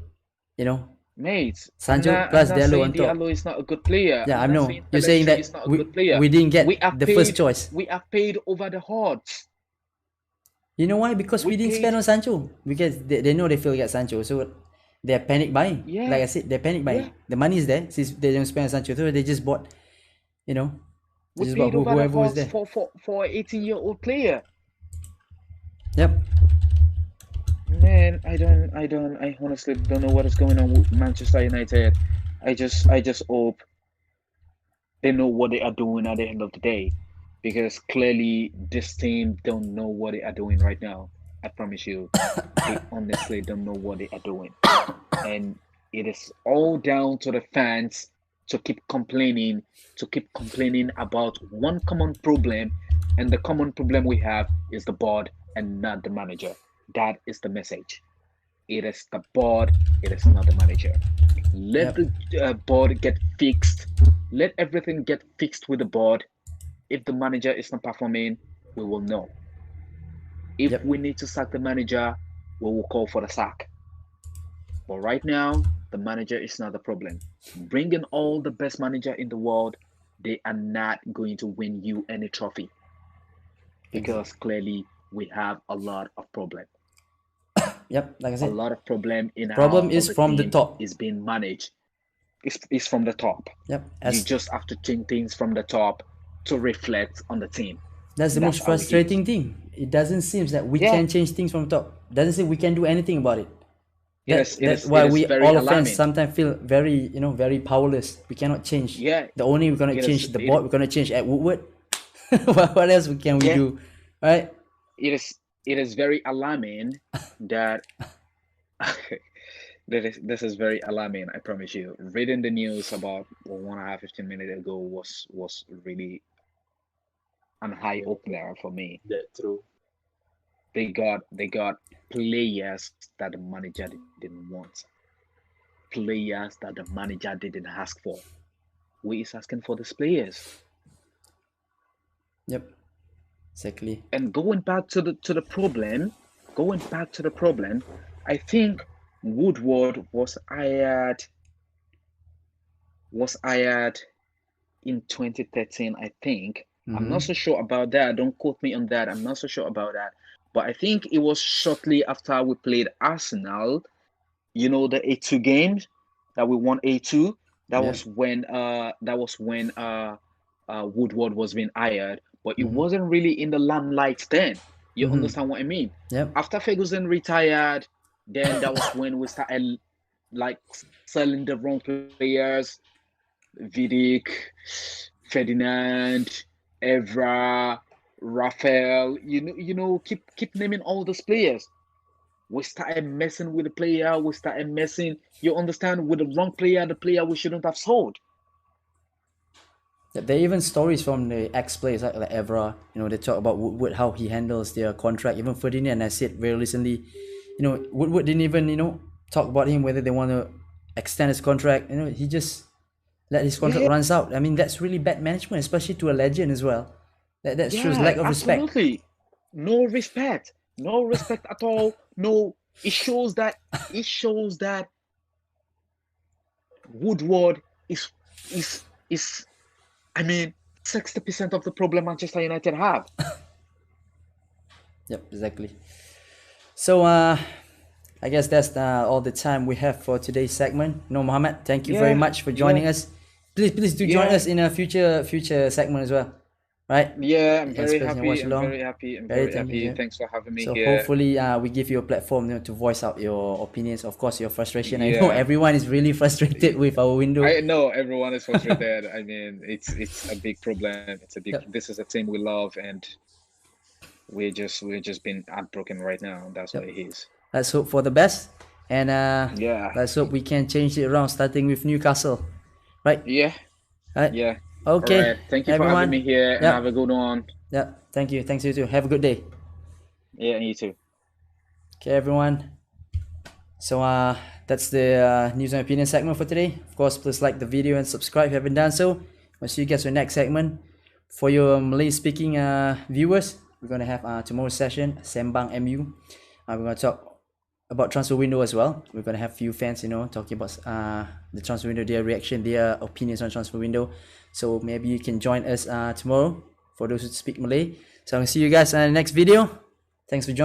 Mate, Sancho plus I'm not Diallo saying on top. Diallo is not a good player. Yeah, I I'm not know. saying You're saying Pelistri that is not a good player. we didn't get We have the paid, first choice. We have paid over the odds. You know why? Because we didn't spend on Sancho. Because they know they will get Sancho. So they're panic buying. Yeah. Like I said, they're panic buying. Yeah. The money is there since they don't spend on Sancho. So they just bought, they We just paid bought over the whoever was odds there. for an 18-year-old player. Yep. Man, I honestly don't know what is going on with Manchester United. I just hope they know what they are doing at the end of the day, because clearly this team don't know what they are doing right now. I promise you, they honestly don't know what they are doing, and it is all down to the fans to keep complaining about one common problem, and the common problem we have is the board and not the manager. That is the message. It is the board, it is not the manager. Let Yep. the board get fixed. Let everything get fixed with the board. If the manager is not performing, we will know. If Yep. we need to sack the manager, we will call for the sack. But right now, the manager is not the problem. Bring in all the best manager in the world, they are not going to win you any trophy, because clearly we have a lot of problem. Yep. Like I A said, lot of problem in problem how is the from the team top. is being managed. It's from the top. Yep. You just have to change things from the top to reflect on the team. That's the most That's how it is. frustrating thing. It doesn't seem that we Yeah. can change things from top. Doesn't say we can do anything about it. That's It why is we very all fans alarming. sometimes feel very, very powerless. We cannot change. Yeah. The only we're gonna It change is- the it- board. We're gonna change at Woodward. What else can we Yeah. do, right? It is very alarming that this is very alarming, I promise you. Reading the news about 1.5, 15 minutes ago was really an eye opener for me. That true. They got players that the manager didn't want. Players that the manager didn't ask for. Who is asking for these players? Yep. Exactly. And going back to the problem, I think Woodward was hired in 2013, I think. I'm not so sure about that. Don't quote me on that. I'm not so sure about that. but I think it was shortly after we played Arsenal. You know, the A2 games that we won A2. That Yeah. was when Woodward was being hired, but it Mm-hmm. wasn't really in the limelight then. You Mm-hmm. understand what I mean? Yep. After Ferguson retired, then that was when we started like selling the wrong players, Vidic, Ferdinand, Evra, Rafael. Keep naming all those players. We started messing with the player. We started messing, you understand, with the wrong player, the player we shouldn't have sold. There are even stories from the ex-players like Evra. They talk about Woodward, how he handles their contract. Even Ferdinand, I said very recently, Woodward didn't even talk about him whether they want to extend his contract. He just let his contract Yeah, runs out. I mean, that's really bad management, especially to a legend as well. That shows yeah, lack of respect. absolutely. No respect. No respect at all. No, it shows that Woodward is I mean 60% of the problem Manchester United have. Yep, exactly. So I guess that's all the time we have for today's segment. Mohammed, thank you very Yeah, much for joining yeah, us. Please do join yeah. us in a future segment as well, right? Yeah, I'm very Especially happy. watch I'm along. very happy. I'm Very very thank you, happy. Jim. Thanks for having me So here. hopefully we give you a platform to voice out your opinions. Of course, your frustration. I know Yeah. everyone is really frustrated with our window. I know everyone is frustrated. I mean, it's a big problem. Yep. This is a team we love, and we're just being heartbroken right now. That's what Yep. it is. Let's hope for the best, and Yeah. let's hope we can change it around, starting with Newcastle, right? Yeah. Right. Yeah. All Okay, right. Thank you for having me everyone. here, and have Yep. a good one. Yep. Thank you. Thanks you too. Have a good day. Yeah, and you too. Okay, everyone. So that's the news and opinion segment for today. Of course, please like the video and subscribe if you haven't done so. We'll see you guys in the next segment. For your Malay speaking viewers, we're gonna have tomorrow's session, Sembang MU. We're gonna talk about transfer window as well. We're gonna have few fans, talking about the transfer window, their reaction, their opinions on transfer window. So maybe you can join us tomorrow for those who speak Malay. So I'm gonna see you guys in the next video. Thanks for joining.